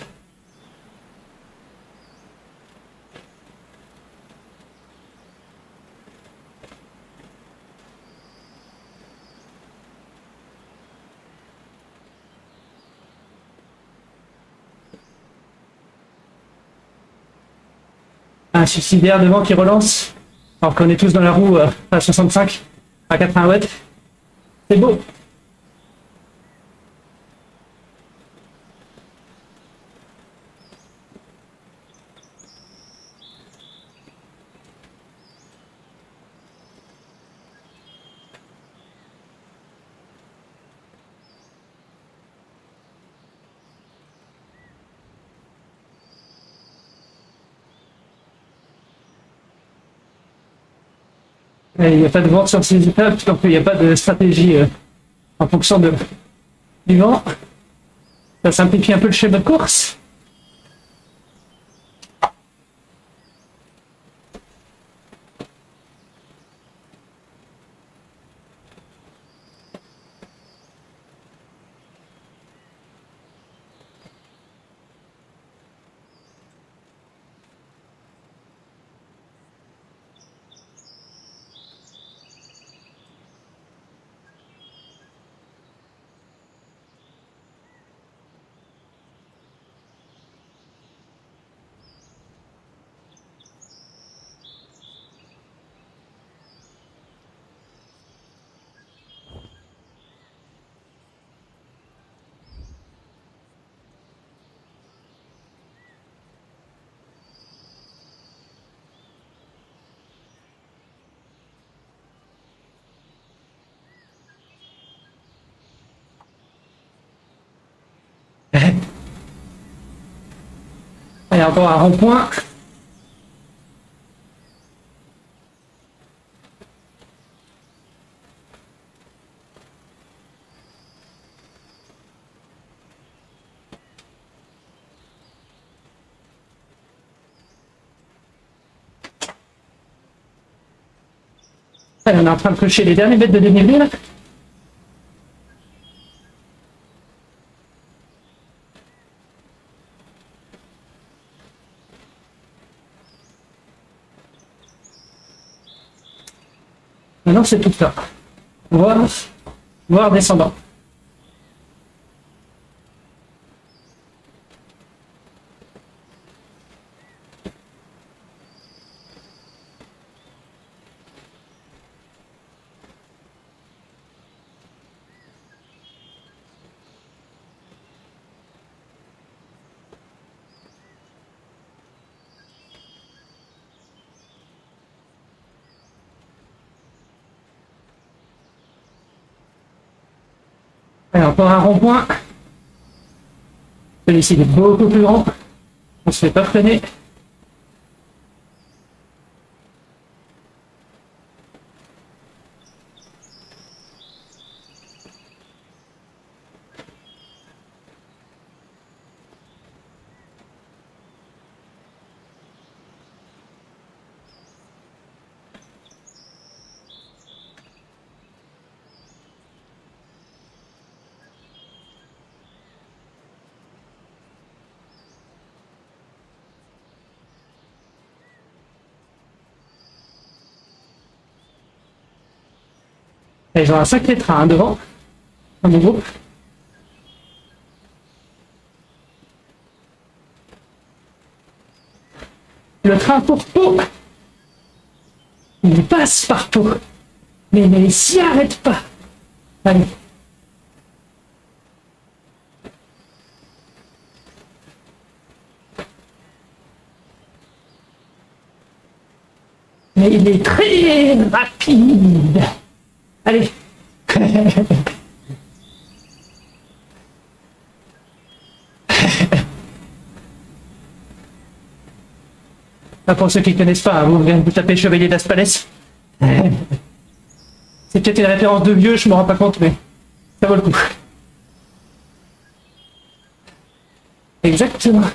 Un suicidaire devant qui relance, alors qu'on est tous dans la roue à 65, à 80 watts. C'est beau. Et il n'y a pas de vent sur ces étapes, donc il n'y a pas de stratégie en fonction du vent. Ça simplifie un peu le schéma de course. Allez, encore un rond-point. Allez, on est en train de cocher les derniers mètres de dénivelé là. Maintenant, c'est tout ça. Voir descendant. Allez, encore un rond-point. Celui-ci est beaucoup plus grand. On se fait pas freiner. Et ils ont un sacré train devant, dans mon groupe. Le train pour Pau, il passe par Pau, mais il s'y arrête pas. Allez. Mais il est très rapide. Allez. Ah, pour ceux qui ne connaissent pas, vous tapez Chevalier d'Aspalès. C'est peut-être une référence de vieux, je me rends pas compte, mais ça vaut le coup. Exactement.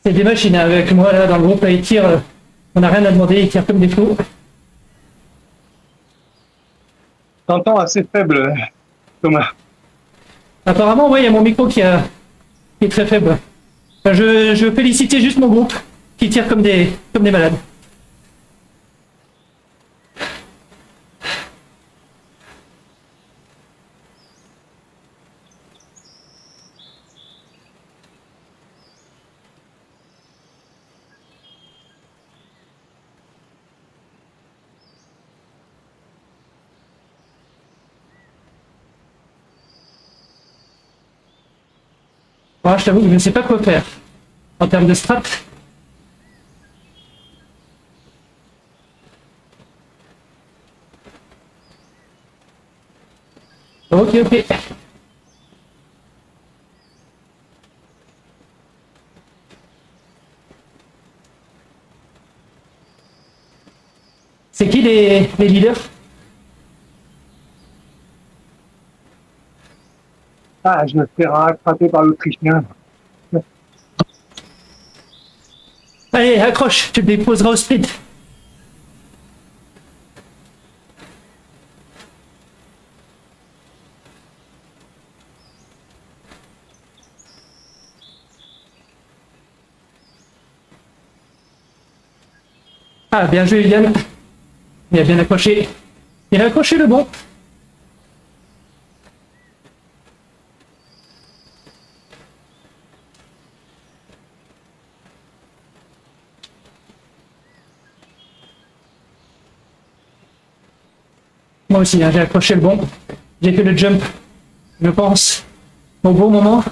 C'est des machines hein, avec moi là dans le groupe, là, ils tirent. On n'a rien à demander, ils tirent comme des fous. T'entends assez faible, Thomas. Apparemment, ouais, il y a mon micro qui est très faible. Enfin, je félicitais juste mon groupe qui tire comme des malades. Moi, je t'avoue que je ne sais pas quoi faire en termes de strat. Ok, ok. C'est qui les leaders? Ah, je me fais rattraper par l'Autrichien. Allez, accroche, tu le déposeras au sprint. Ah, bien joué, Yann. Il a bien accroché. Il a accroché le bon. Moi aussi, hein, j'ai accroché le bon. J'ai fait le jump, je pense, au bon moment.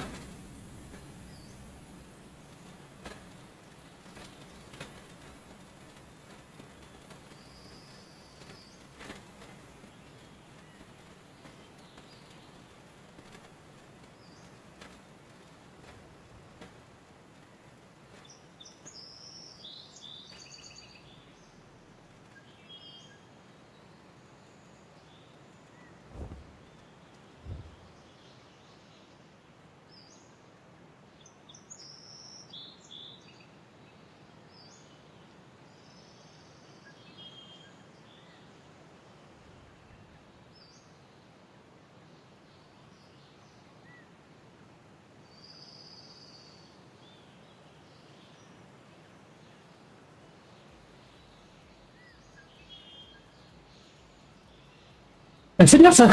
C'est bien ça.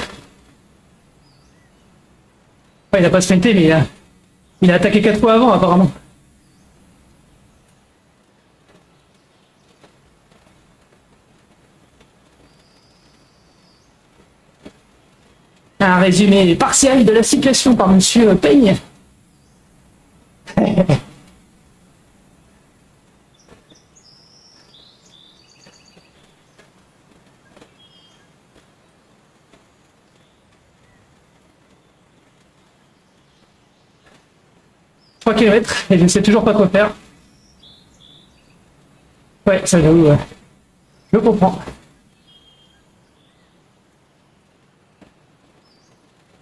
Ouais, il a pas sprinté, mais il a attaqué 4 fois avant, apparemment. Un résumé partiel de la situation par Monsieur Peigne. Kilomètres et je sais toujours pas quoi faire. Ouais, ça j'avoue, je comprends.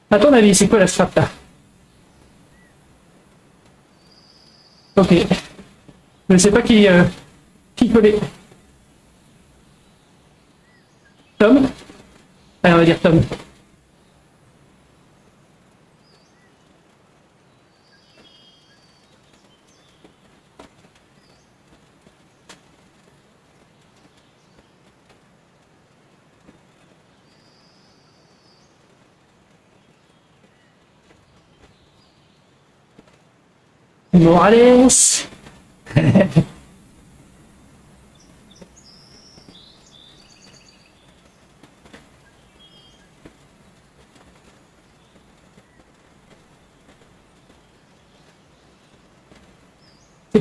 À ton avis, c'est quoi la strat là? Ok. Je sais pas qui coller. Tom? Allez, on va dire Tom. Morales. C'est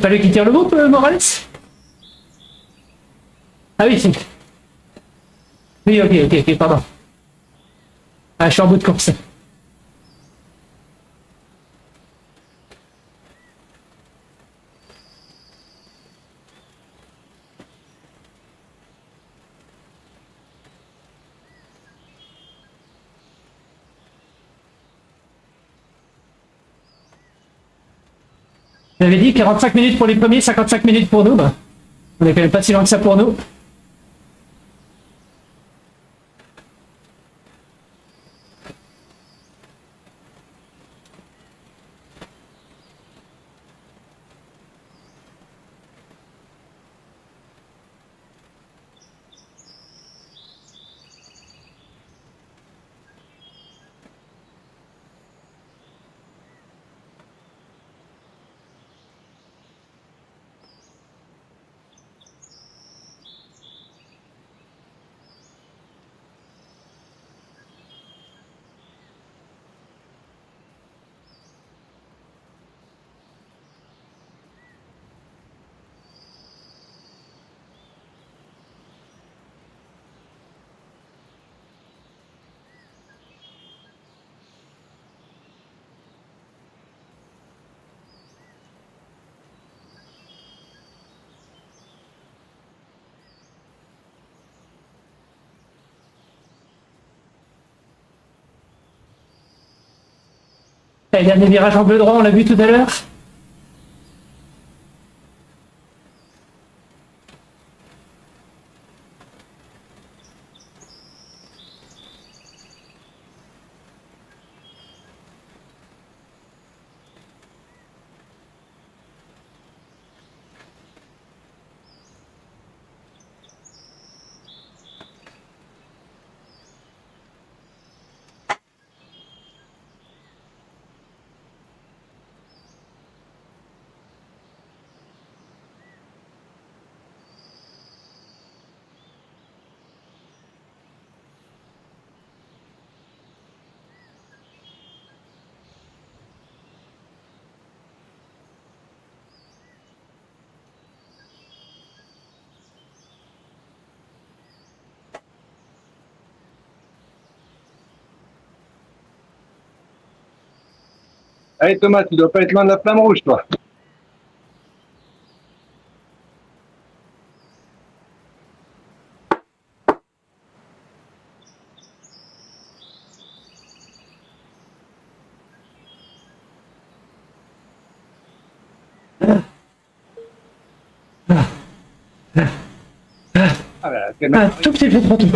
pas lui qui tire le groupe, Morales? Ah oui, si. Oui, ok, pardon. Ah, je suis en bout de course. J'avais dit 45 minutes pour les premiers, 55 minutes pour nous. Bah, on est quand même pas si loin que ça pour nous. Le dernier virage en bleu droit, on l'a vu tout à l'heure. Allez Thomas, tu dois pas être loin de la flamme rouge, toi. Ah bah, c'est Un tout petit peu trop tout.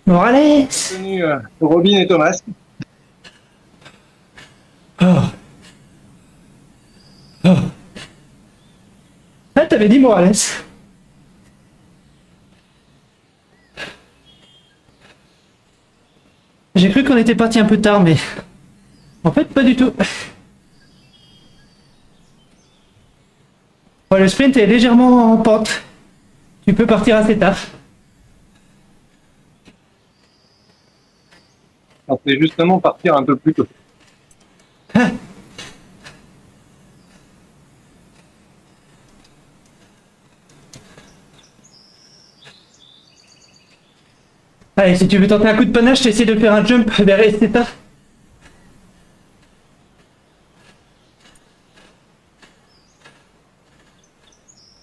Morales. connu Robin et Thomas. Ah, t'avais dit Morales. J'ai cru qu'on était parti un peu tard, mais en fait, pas du tout. Oh, le sprint est légèrement en pente. Tu peux partir assez tard. On fait justement partir un peu plus tôt. Allez, si tu veux tenter un coup de panache, t'essaies de faire un jump vers Esteta.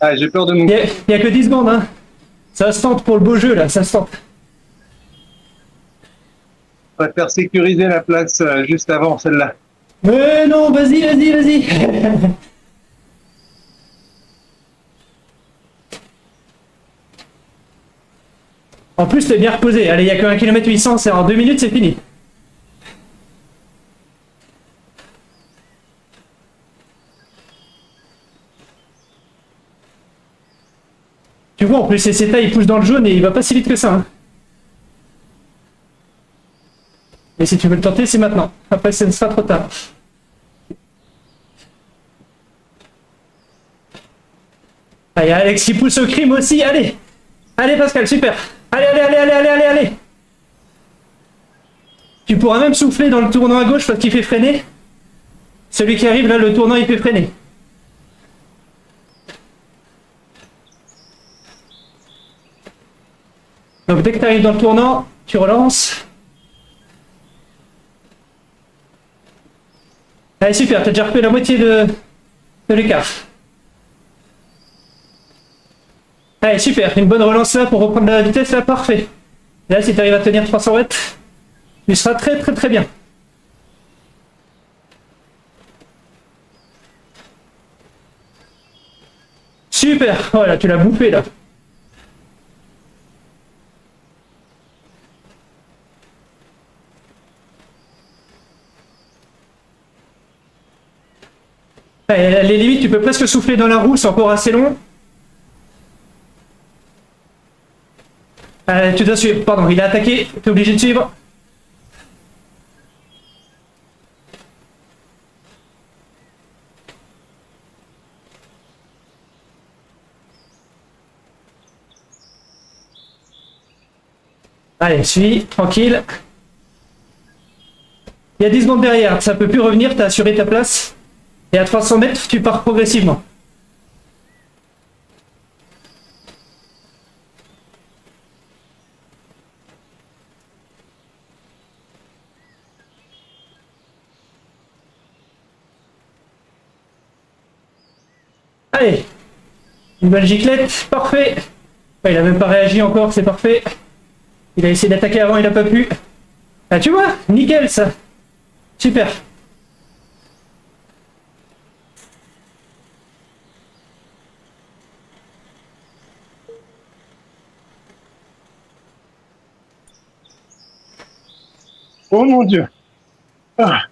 Ah, j'ai peur de nous. Il y a que 10 secondes, hein. Ça se tente pour le beau jeu, là, ça se tente. Je préfère sécuriser la place juste avant celle-là. Mais non, vas-y, vas-y, vas-y. En plus, t'es bien reposé. Allez, il n'y a que 1 km 800, c'est en 2 minutes, c'est fini. Tu vois, en plus, Esteta, il pousse dans le jaune et il va pas si vite que ça. Hein. Mais si tu veux le tenter, c'est maintenant. Après, ce sera trop tard. Allez, Alex qui pousse au crime aussi, allez. Allez Pascal, super. Allez, allez, allez, allez, allez, allez, allez. Tu pourras même souffler dans le tournant à gauche parce qu'il fait freiner. Celui qui arrive là, le tournant, il fait freiner. Donc dès que tu arrives dans le tournant, tu relances. Allez, super, t'as déjà refait la moitié de l'écart. Allez, super, une bonne relance là pour reprendre la vitesse là, parfait. Là, si tu arrives à tenir 300 watts. Tu seras très très très bien. Super, voilà, tu l'as bouffé là. Les limites, tu peux presque souffler dans la roue, c'est encore assez long. Tu dois suivre, pardon, il a attaqué, t'es obligé de suivre. Allez, suis, tranquille. Il y a 10 secondes derrière, ça peut plus revenir, t'as assuré ta place. Et à 300 mètres, tu pars progressivement. Allez, une bonne giclette, parfait. Il a même pas réagi encore, c'est parfait. Il a essayé d'attaquer avant, il a pas pu. Ah, tu vois, nickel ça. Super. Oh mon Dieu. Ah,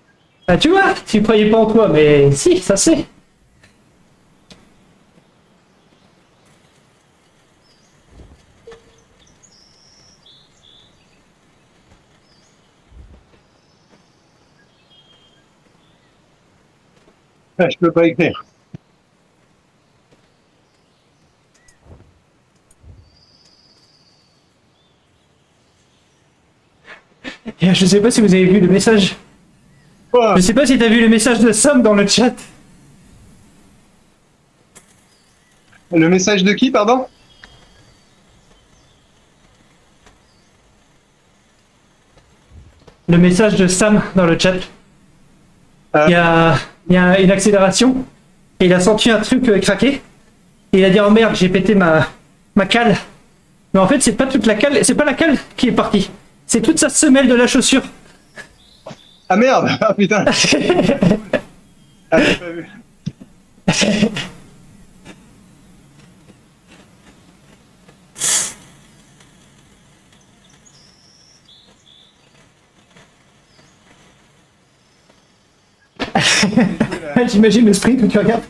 Ah, tu vois, tu croyais pas en toi, mais si, ça c'est. je peux pas écrire. Et je sais pas si vous avez vu le message. Oh, Je sais pas si t'as vu le message de Sam dans le chat. le message de qui, pardon? Le message de Sam dans le chat. Il y a une accélération. Et il a senti un truc craquer. Et il a dit oh merde, j'ai pété ma cale. Mais en fait, c'est pas toute la cale, c'est pas la cale qui est partie. C'est toute sa semelle de la chaussure. Ah merde. Ah putain. Ah, j'ai pas vu. J'imagine le sprint où tu regardes.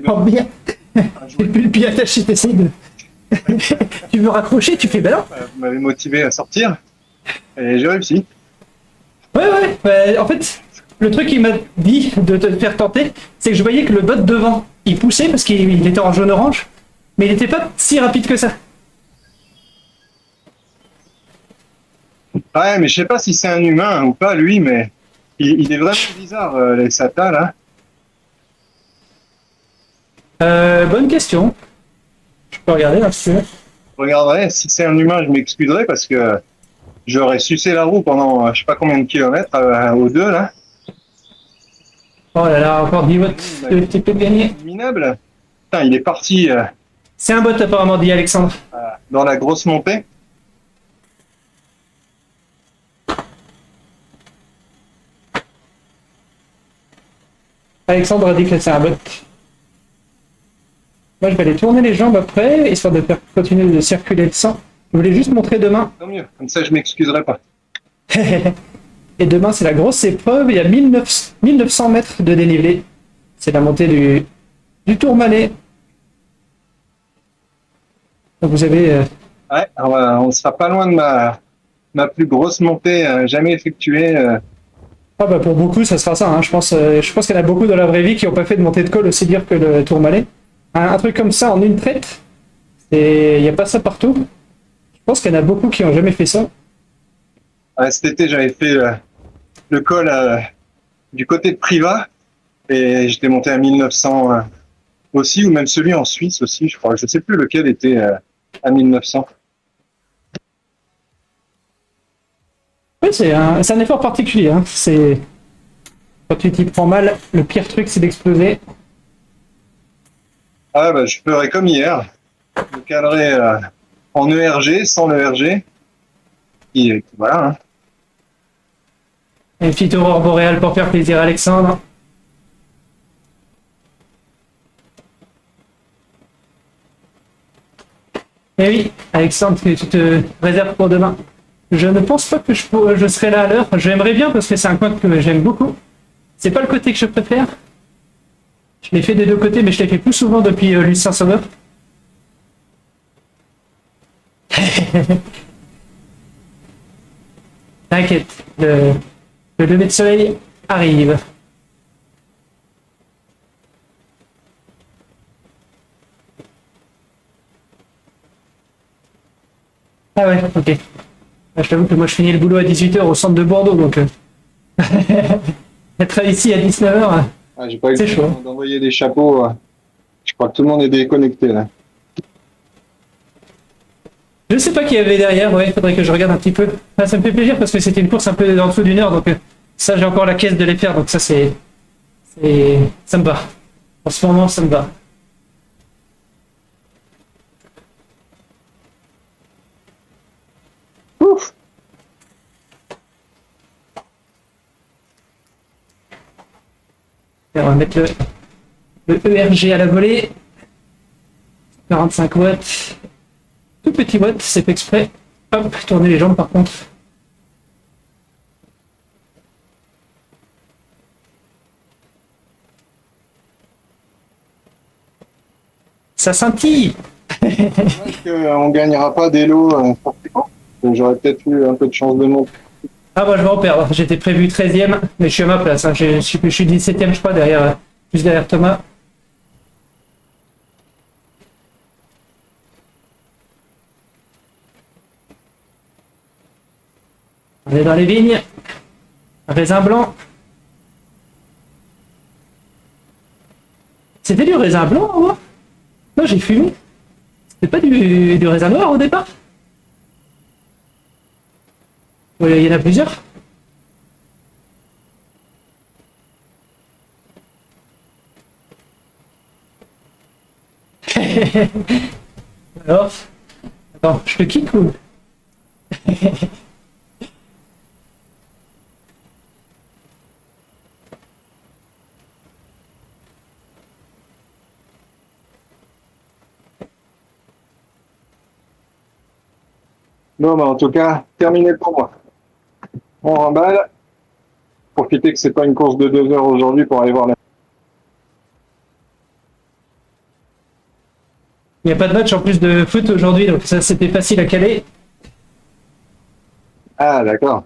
Oh merde. Et puis le pied attaché, t'essayes de. Tu veux raccrocher, tu fais ben non. Vous m'avez motivé à sortir et j'ai réussi. Ouais, en fait, le truc qu'il m'a dit de te faire tenter, c'est que je voyais que le bot devant, il poussait parce qu'il était en jaune-orange, mais il n'était pas si rapide que ça. Ouais, mais je sais pas si c'est un humain ou pas lui, mais il est vraiment bizarre, les SATA là. Bonne question. Je peux regarder là si tu veux. Je regarderai, si c'est un humain, je m'excuserai parce que j'aurais sucé la roue pendant je sais pas combien de kilomètres aux deux là. Oh là là, encore 10 watts de FTP de gagné. Minable. Putain, il est parti C'est un bot apparemment, dit Alexandre. dans la grosse montée. Alexandre a dit que c'est un bot. Moi, je vais aller tourner les jambes après, histoire de faire continuer de circuler le sang. Je voulais juste montrer demain. Tant mieux, comme ça je m'excuserai pas. Et demain, c'est la grosse épreuve. Il y a 1900 mètres de dénivelé. C'est la montée du Tourmalet. Donc vous avez... Ouais, on sera pas loin de ma plus grosse montée jamais effectuée. Ah bah pour beaucoup, ça sera ça. Hein. Je pense qu'il y en a beaucoup dans la vraie vie qui n'ont pas fait de montée de col aussi dire que le Tourmalet. Un truc comme ça en une traite, il n'y a pas ça partout. Je pense qu'il y en a beaucoup qui n'ont jamais fait ça. Ouais, cet été, j'avais fait le col du côté de Privas et j'étais monté à 1900 aussi, ou même celui en Suisse aussi, je crois. Je sais plus lequel était à 1900. Oui, c'est un effort particulier. Hein. Quand tu t'y prends mal, le pire truc, c'est d'exploser. Ah bah, je ferai comme hier. Je me calerai en ERG, sans l'ERG. Et voilà. Hein. Une petite aurore boréale pour faire plaisir à Alexandre. Eh oui, Alexandre, tu te réserves pour demain. Je ne pense pas que je serai là à l'heure. J'aimerais bien parce que c'est un coin que j'aime beaucoup. C'est pas le côté que je préfère. Je l'ai fait des deux côtés, mais je l'ai fait plus souvent depuis Lucien Sauveur. T'inquiète, le lever de soleil arrive. Ah ouais, ok. Ah, je t'avoue que moi je finis le boulot à 18h au centre de Bordeaux, donc être ici à 19h, Ah, j'ai pas eu c'est le chaud. temps d'envoyer des chapeaux. Je crois que tout le monde est déconnecté là. Je sais pas qui y avait derrière, ouais, il faudrait que je regarde un petit peu. Ah, ça me fait plaisir parce que c'était une course un peu en dessous d'une heure, donc ça j'ai encore la caisse de les faire, donc ça ça me va. En ce moment ça me va. Ouf. Et on va mettre le ERG à la volée. 45 watts. Tout petit watt, c'est fait exprès. Hop, tourner les jambes par contre. Ça scintille. On gagnera pas des lots forcément. J'aurais peut-être eu un peu de chance de monter. Ah bah je vais en perdre. J'étais prévu 13ème, mais je suis à ma place. Hein. Je suis 17ème je crois, derrière, plus derrière Thomas. On est dans les vignes. Raisin blanc. C'était du raisin blanc, moi? Non, j'ai fumé. C'était pas du raisin noir au départ? Il y en a plusieurs. Alors, attends, je te kick ou? Non, mais en tout cas, terminé pour moi. On remballe. Profitez que c'est pas une course de 2 heures aujourd'hui pour aller voir la. Il n'y a pas de match en plus de foot aujourd'hui, donc ça c'était facile à caler. Ah, d'accord.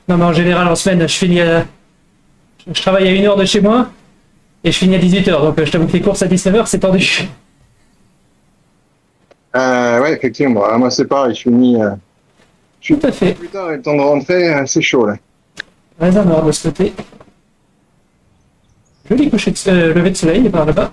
Non mais en général en semaine je finis je travaille à 1h de chez moi et je finis à 18h, donc je t'avoue que les courses à 19h c'est tendu. Ouais, effectivement. Ah, moi, c'est pareil. Je finis Tout à fait. plus tard et le temps de rentrer, c'est chaud là. Raisin noir de ce côté. Joli coucher de lever de soleil par là-bas.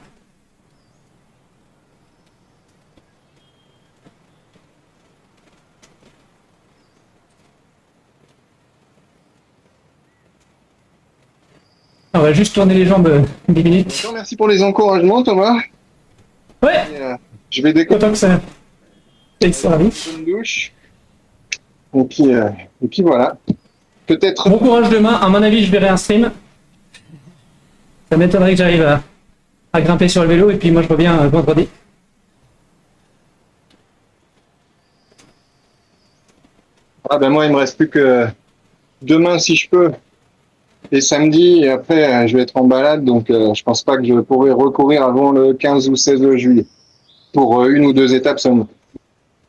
On va juste tourner les jambes 10 minutes. D'accord, merci pour les encouragements, Thomas. Ouais, Et, je vais décoller content que ça ait servi. une douche. Et puis voilà. Peut-être. Bon courage demain, à mon avis je verrai un stream. Ça m'étonnerait que j'arrive à grimper sur le vélo et puis moi je reviens vendredi. Ah ben moi, il me reste plus que demain si je peux. Et samedi, et après, je vais être en balade, donc je pense pas que je pourrai recourir avant le 15 ou 16 juillet. Pour une ou deux étapes seulement.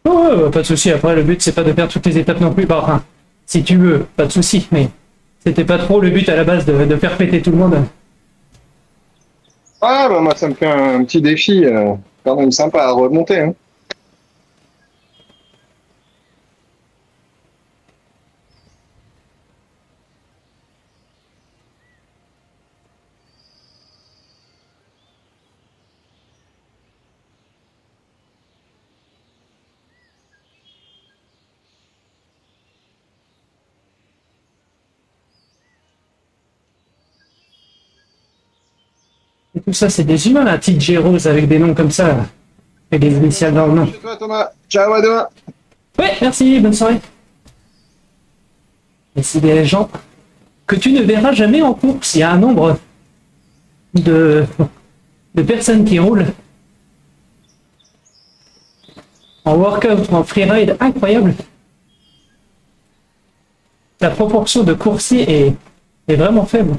Ouais, pas de souci. Après, le but c'est pas de faire toutes les étapes non plus. Bah, enfin, si tu veux, pas de souci. Mais c'était pas trop le but à la base de faire péter tout le monde. Ah bah moi, ça me fait un petit défi quand même sympa à remonter. Hein. Et tout ça, c'est des humains, la petite Rose avec des noms comme ça. Et des initiales dans le nom. Chez toi, Thomas. Ciao, à demain. Ouais, merci, bonne soirée. Et c'est des gens que tu ne verras jamais en course. Il y a un nombre de personnes qui roulent en workout ou en freeride incroyable. La proportion de coursiers est vraiment faible.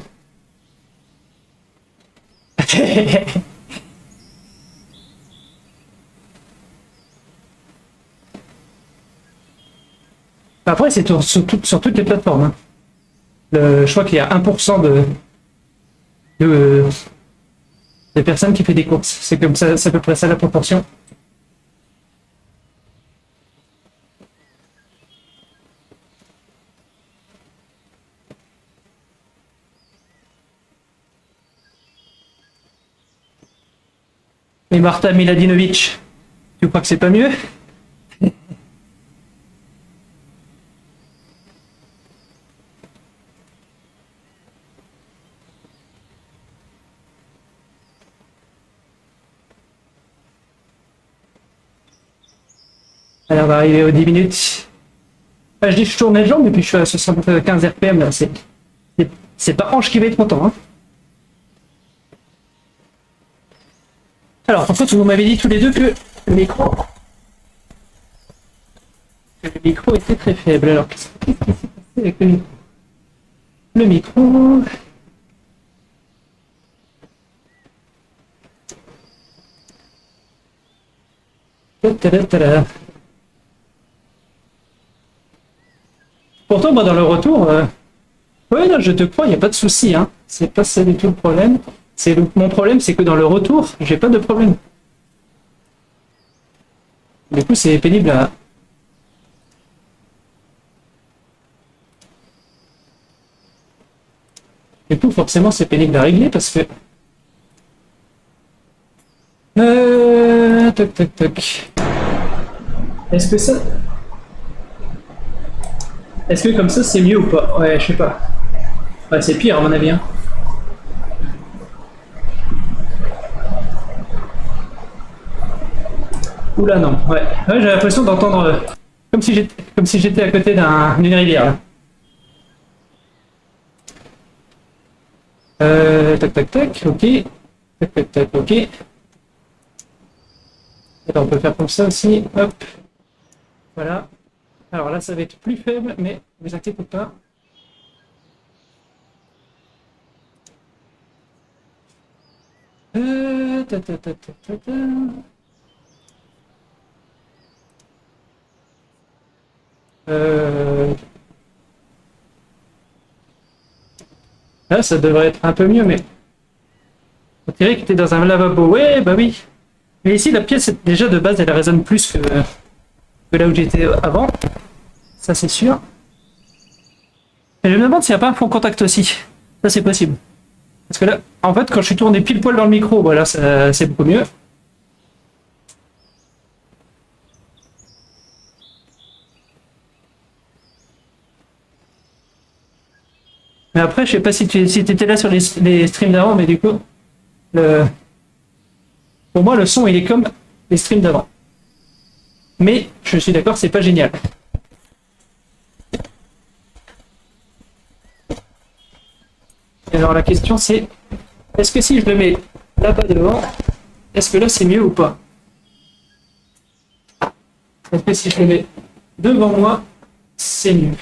Après, c'est sur toutes les plateformes. Hein. Je crois qu'il y a 1% de personnes qui font des courses. C'est comme ça, c'est à peu près ça la proportion. Et Marta Miladinovic, tu crois que c'est pas mieux? Alors, on va arriver aux 10 minutes. Ah, je dis je tourne les jambes et puis je suis à 75 RPM là. C'est pas Ange qui va être content. Hein. Alors, en fait, vous m'avez dit tous les deux que le micro était très faible. Alors, qu'est-ce qui s'est passé avec le micro? Le micro. Ta-da-da-da-da. Pourtant, moi, dans le retour, ouais, là, je te crois, il n'y a pas de souci, hein. C'est pas ça du tout le problème. Mon problème, c'est que dans le retour, j'ai pas de problème. Du coup, c'est pénible à... Du coup, forcément, c'est pénible à régler parce que... Toc, toc, toc. Est-ce que ça... Est-ce que comme ça, c'est mieux ou pas? Ouais, je sais pas. Ouais, c'est pire à mon avis, hein. Oula non, ouais, j'ai l'impression d'entendre comme si j'étais à côté d'une rivière. Tac tac tac, ok. Tac tac tac, ok. Alors on peut faire comme ça aussi, hop. Voilà. Alors là ça va être plus faible, mais ne vous inquiétez pas. Ta ta ta ta ta ta. Là, ça devrait être un peu mieux, mais... On dirait que t'es dans un lavabo. Ouais, bah oui. Mais ici, la pièce, déjà, de base, elle résonne plus que là où j'étais avant. Ça, c'est sûr. Et je me demande s'il n'y a pas un fond contact aussi. Ça, c'est possible. Parce que là, en fait, quand je suis tourné pile poil dans le micro, voilà, c'est beaucoup mieux. Mais après, je sais pas si tu étais là sur les streams d'avant, mais du coup, pour moi, le son, il est comme les streams d'avant. Mais, je suis d'accord, c'est pas génial. Et alors, la question, c'est, est-ce que si je le mets là-bas devant, est-ce que là, c'est mieux ou pas? Est-ce que si je le mets devant moi, c'est mieux?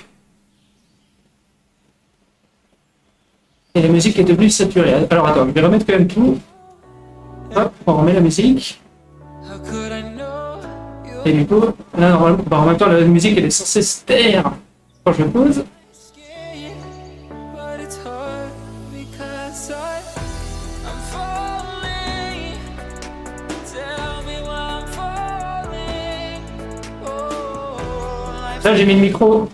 Et la musique est devenue saturée. Alors attends, je vais remettre quand même tout. Hop, on remet la musique. Et du coup, là, normalement, en même temps, la musique elle est censée se taire quand je me pose. Là, j'ai mis le micro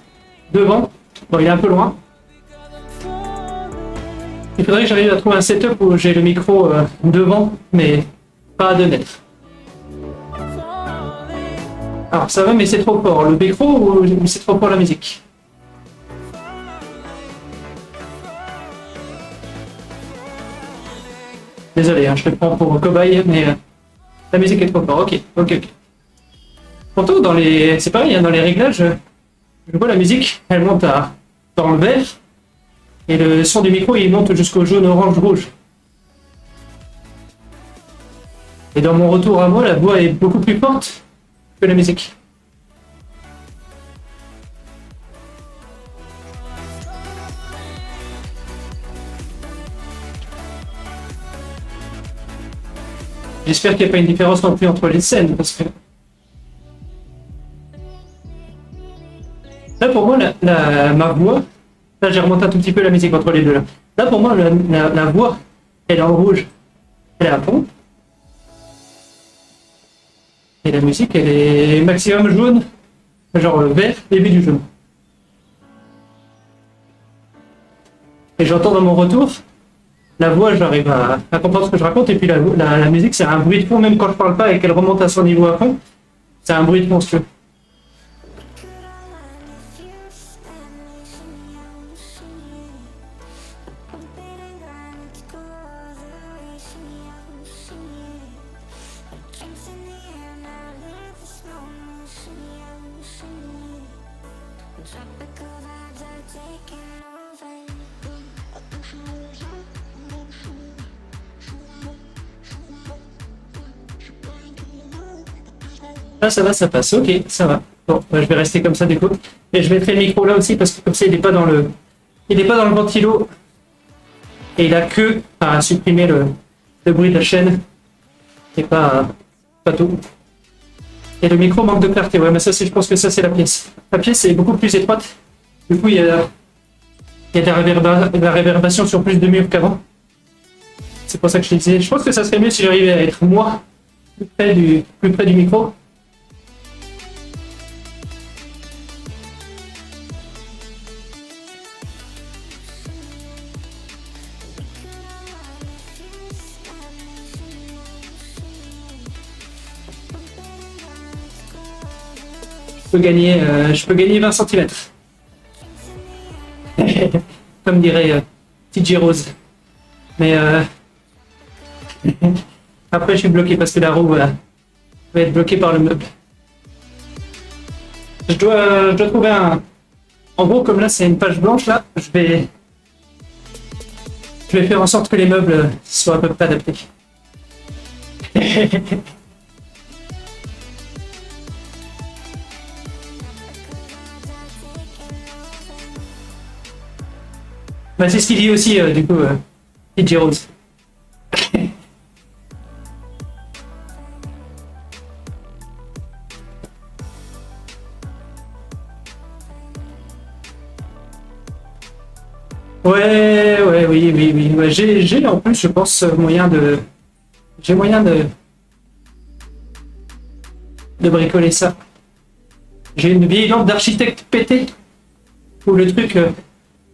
devant. Bon, il est un peu loin. Il faudrait que j'arrive à trouver un setup où j'ai le micro devant, mais pas à 2 mètres. Alors ça va, mais c'est trop fort. Le micro ou c'est trop fort la musique? Désolé, hein, je le prends pour cobaye, mais la musique est trop fort. Ok. Pourtant, c'est pareil, hein, dans les réglages, je vois la musique, elle monte à dans le vert. Et le son du micro, il monte jusqu'au jaune, orange, rouge. Et dans mon retour à moi, la voix est beaucoup plus forte que la musique. J'espère qu'il n'y a pas une différence non plus entre les scènes, parce que... Là, pour moi, ma voix... Là, j'ai remonté un tout petit peu la musique entre les deux. Là pour moi, la voix, elle est en rouge. Elle est à fond. Et la musique, elle est maximum jaune. Genre vert, début du jaune. Et j'entends dans mon retour, la voix, j'arrive à comprendre ce que je raconte. Et puis la musique, c'est un bruit de fond, même quand je parle pas et qu'elle remonte à son niveau à fond. C'est un bruit de fond, si tu veux. Ah, ça va, ça passe. Ok, ça va. Bon, bah, je vais rester comme ça du coup. Et je mettrai le micro là aussi parce que comme ça, il n'est pas dans le ventilo. Et il a que à supprimer le bruit de la chaîne. Et pas tout. Et le micro manque de clarté. Ouais, mais ça, je pense que ça, c'est la pièce. La pièce est beaucoup plus étroite. Du coup, il y a de la réverbération sur plus de murs qu'avant. C'est pour ça que je te disais. Je pense que ça serait mieux si j'arrivais à être moi plus près du micro. Je peux gagner 20 cm. Comme dirait TJ Rose. Mais après je suis bloqué parce que la roue va être bloquée par le meuble. Je dois trouver un... En gros, comme là c'est une page blanche, là, je vais faire en sorte que les meubles soient à peu près adaptés. Bah, c'est ce qu'il dit aussi, du coup, TJ Rose. Oui. Ouais, j'ai en plus, je pense, moyen de bricoler ça. J'ai une vieille lampe d'architecte pétée, où le truc...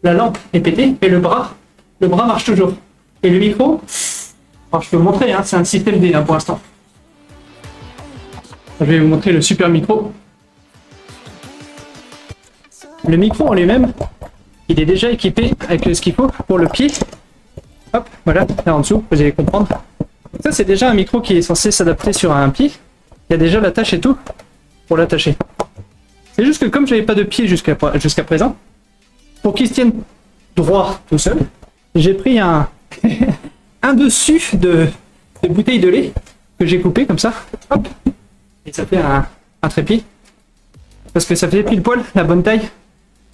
la lampe est pétée, mais le bras marche toujours. Et le micro, alors je peux vous montrer, hein, c'est un système D pour l'instant. Je vais vous montrer le super micro. Le micro en lui-même, il est déjà équipé avec ce qu'il faut pour le pied. Hop, voilà, là en dessous, vous allez comprendre. Donc ça, c'est déjà un micro qui est censé s'adapter sur un pied. Il y a déjà l'attache et tout pour l'attacher. C'est juste que comme j'avais pas de pied jusqu'à présent, pour qu'il se tienne droit tout seul, j'ai pris un dessus de bouteille de lait que j'ai coupé comme ça. Hop, et ça fait un trépied. Parce que ça fait pile poil la bonne taille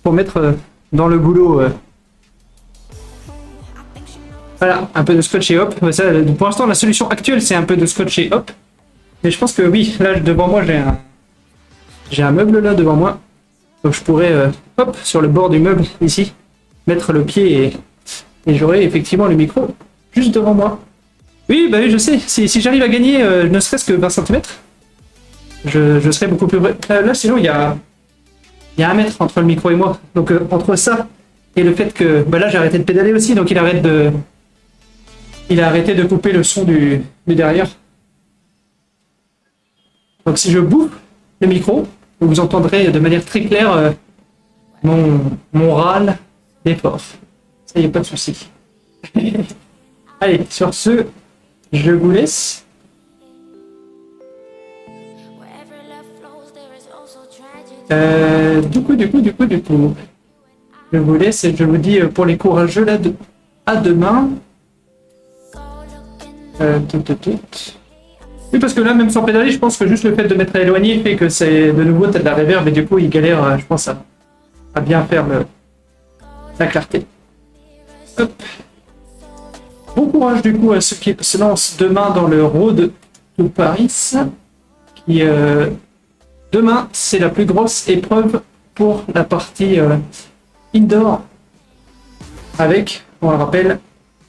pour mettre dans le goulot. Voilà, un peu de scotch et hop. Ça, pour l'instant, la solution actuelle, c'est un peu de scotch et hop. Mais je pense que oui, là devant moi, j'ai un meuble là devant moi. Donc je pourrais, hop, sur le bord du meuble, ici, mettre le pied et j'aurai effectivement le micro juste devant moi. Oui, bah oui, je sais. Si j'arrive à gagner ne serait-ce que 20 cm, je serai beaucoup plus vrai. Là, sinon, il y a 1 mètre entre le micro et moi. Donc entre ça et le fait que... Bah là, j'ai arrêté de pédaler aussi, donc il a arrêté de couper le son du derrière. Donc si je bouffe le micro, vous entendrez de manière très claire mon râle d'effort. Ça y est, pas de souci. Allez, sur ce, je vous laisse. Du coup, je vous laisse et je vous dis pour les courageux là, à demain. Tout. Oui, parce que là, même sans pédaler, je pense que juste le fait de mettre à éloigner fait que c'est de nouveau t'as de la réverb et du coup il galère, je pense, à bien faire la clarté. Hop. Bon courage du coup à ceux qui se lancent demain dans le Road to Paris. Qui, demain, c'est la plus grosse épreuve pour la partie indoor. Avec, on le rappelle,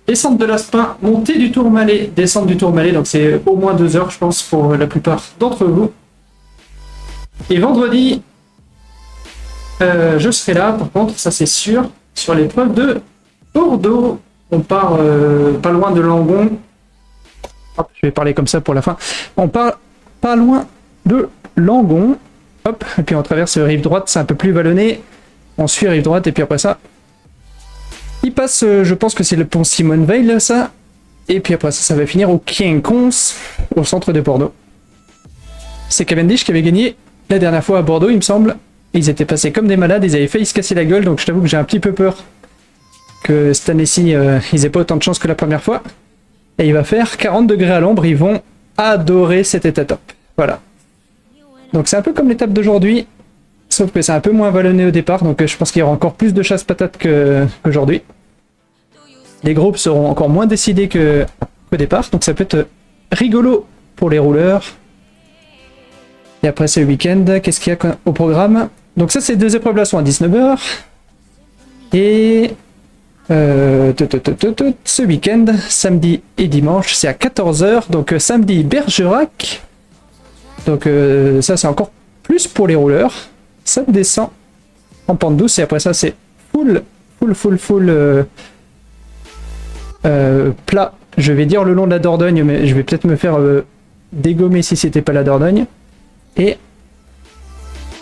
descente de l'Aspin, montée du Tourmalet, descente du Tourmalet, donc c'est au moins 2 heures, je pense, pour la plupart d'entre vous. Et vendredi, je serai là, par contre, ça c'est sûr, sur l'épreuve de Bordeaux. On part pas loin de Langon. Hop, je vais parler comme ça pour la fin. On part pas loin de Langon. Hop, et puis on traverse rive droite, c'est un peu plus vallonné. On suit rive droite, et puis après ça, il passe, je pense que c'est le pont Simone Veil, ça. Et puis après ça, ça va finir au Quincons, au centre de Bordeaux. C'est Cavendish qui avait gagné la dernière fois à Bordeaux, il me semble. Ils étaient passés comme des malades, ils avaient failli se casser la gueule, donc je t'avoue que j'ai un petit peu peur que cette année-ci, ils aient pas autant de chance que la première fois. Et il va faire 40 degrés à l'ombre, ils vont adorer cet état top. Voilà. Donc c'est un peu comme l'étape d'aujourd'hui, sauf que c'est un peu moins vallonné au départ, donc je pense qu'il y aura encore plus de chasse-patate qu'aujourd'hui. Les groupes seront encore moins décidés qu'au départ, donc ça peut être rigolo pour les rouleurs. Et après ce week-end, qu'est-ce qu'il y a au programme? Donc ça, ces 2 épreuves-là sont à 19h. Et ce week-end, samedi et dimanche, c'est à 14h. Donc samedi, Bergerac. Donc ça, c'est encore plus pour les rouleurs. Ça descend en pente douce. Et après ça, c'est full plat. Je vais dire le long de la Dordogne, mais je vais peut-être me faire dégommer si c'était pas la Dordogne. Et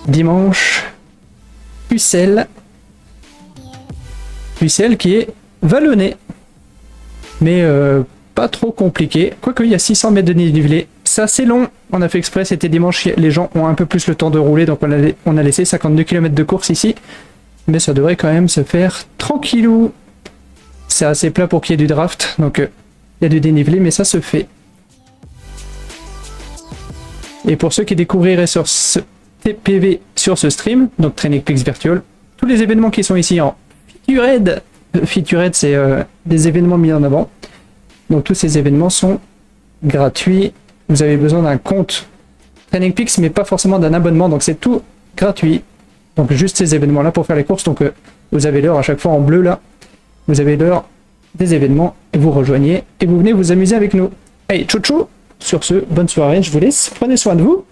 dimanche, Ussel qui est vallonné, mais pas trop compliqué. Quoique il y a 600 mètres de dénivelé, c'est assez long. On a fait exprès, c'était dimanche, les gens ont un peu plus le temps de rouler, donc on a laissé 52 km de course ici. Mais ça devrait quand même se faire tranquillou. C'est assez plat pour qu'il y ait du draft, donc il y a du dénivelé, mais ça se fait. Et pour ceux qui découvriraient sur ce TPV sur ce stream, donc Training Peaks Virtual, tous les événements qui sont ici en featured, featured c'est des événements mis en avant. Donc tous ces événements sont gratuits. Vous avez besoin d'un compte Training Peaks, mais pas forcément d'un abonnement, donc c'est tout gratuit. Donc juste ces événements là pour faire les courses. Donc vous avez l'heure à chaque fois en bleu là. Vous avez l'heure des événements et vous rejoignez et vous venez vous amuser avec nous. Hey, ciao ciao. Sur ce, bonne soirée, je vous laisse, prenez soin de vous.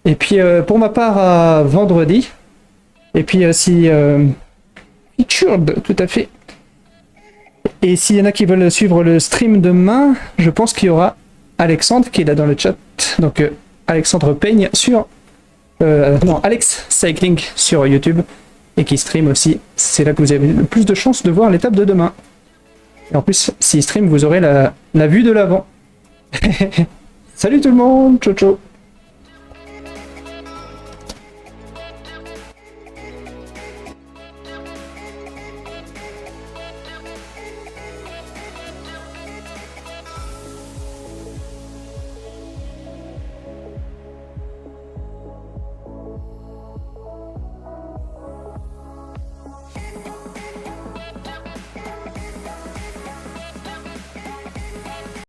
Et puis pour ma part, à vendredi. Et puis si... featured, tout à fait. Et s'il y en a qui veulent suivre le stream demain, je pense qu'il y aura Alexandre qui est là dans le chat. Donc Alexandre Peigne sur... non, Alex Cycling sur YouTube. Et qui stream aussi. C'est là que vous avez le plus de chances de voir l'étape de demain. Et en plus, s'il stream, vous aurez la vue de l'avant. Salut tout le monde, ciao ciao.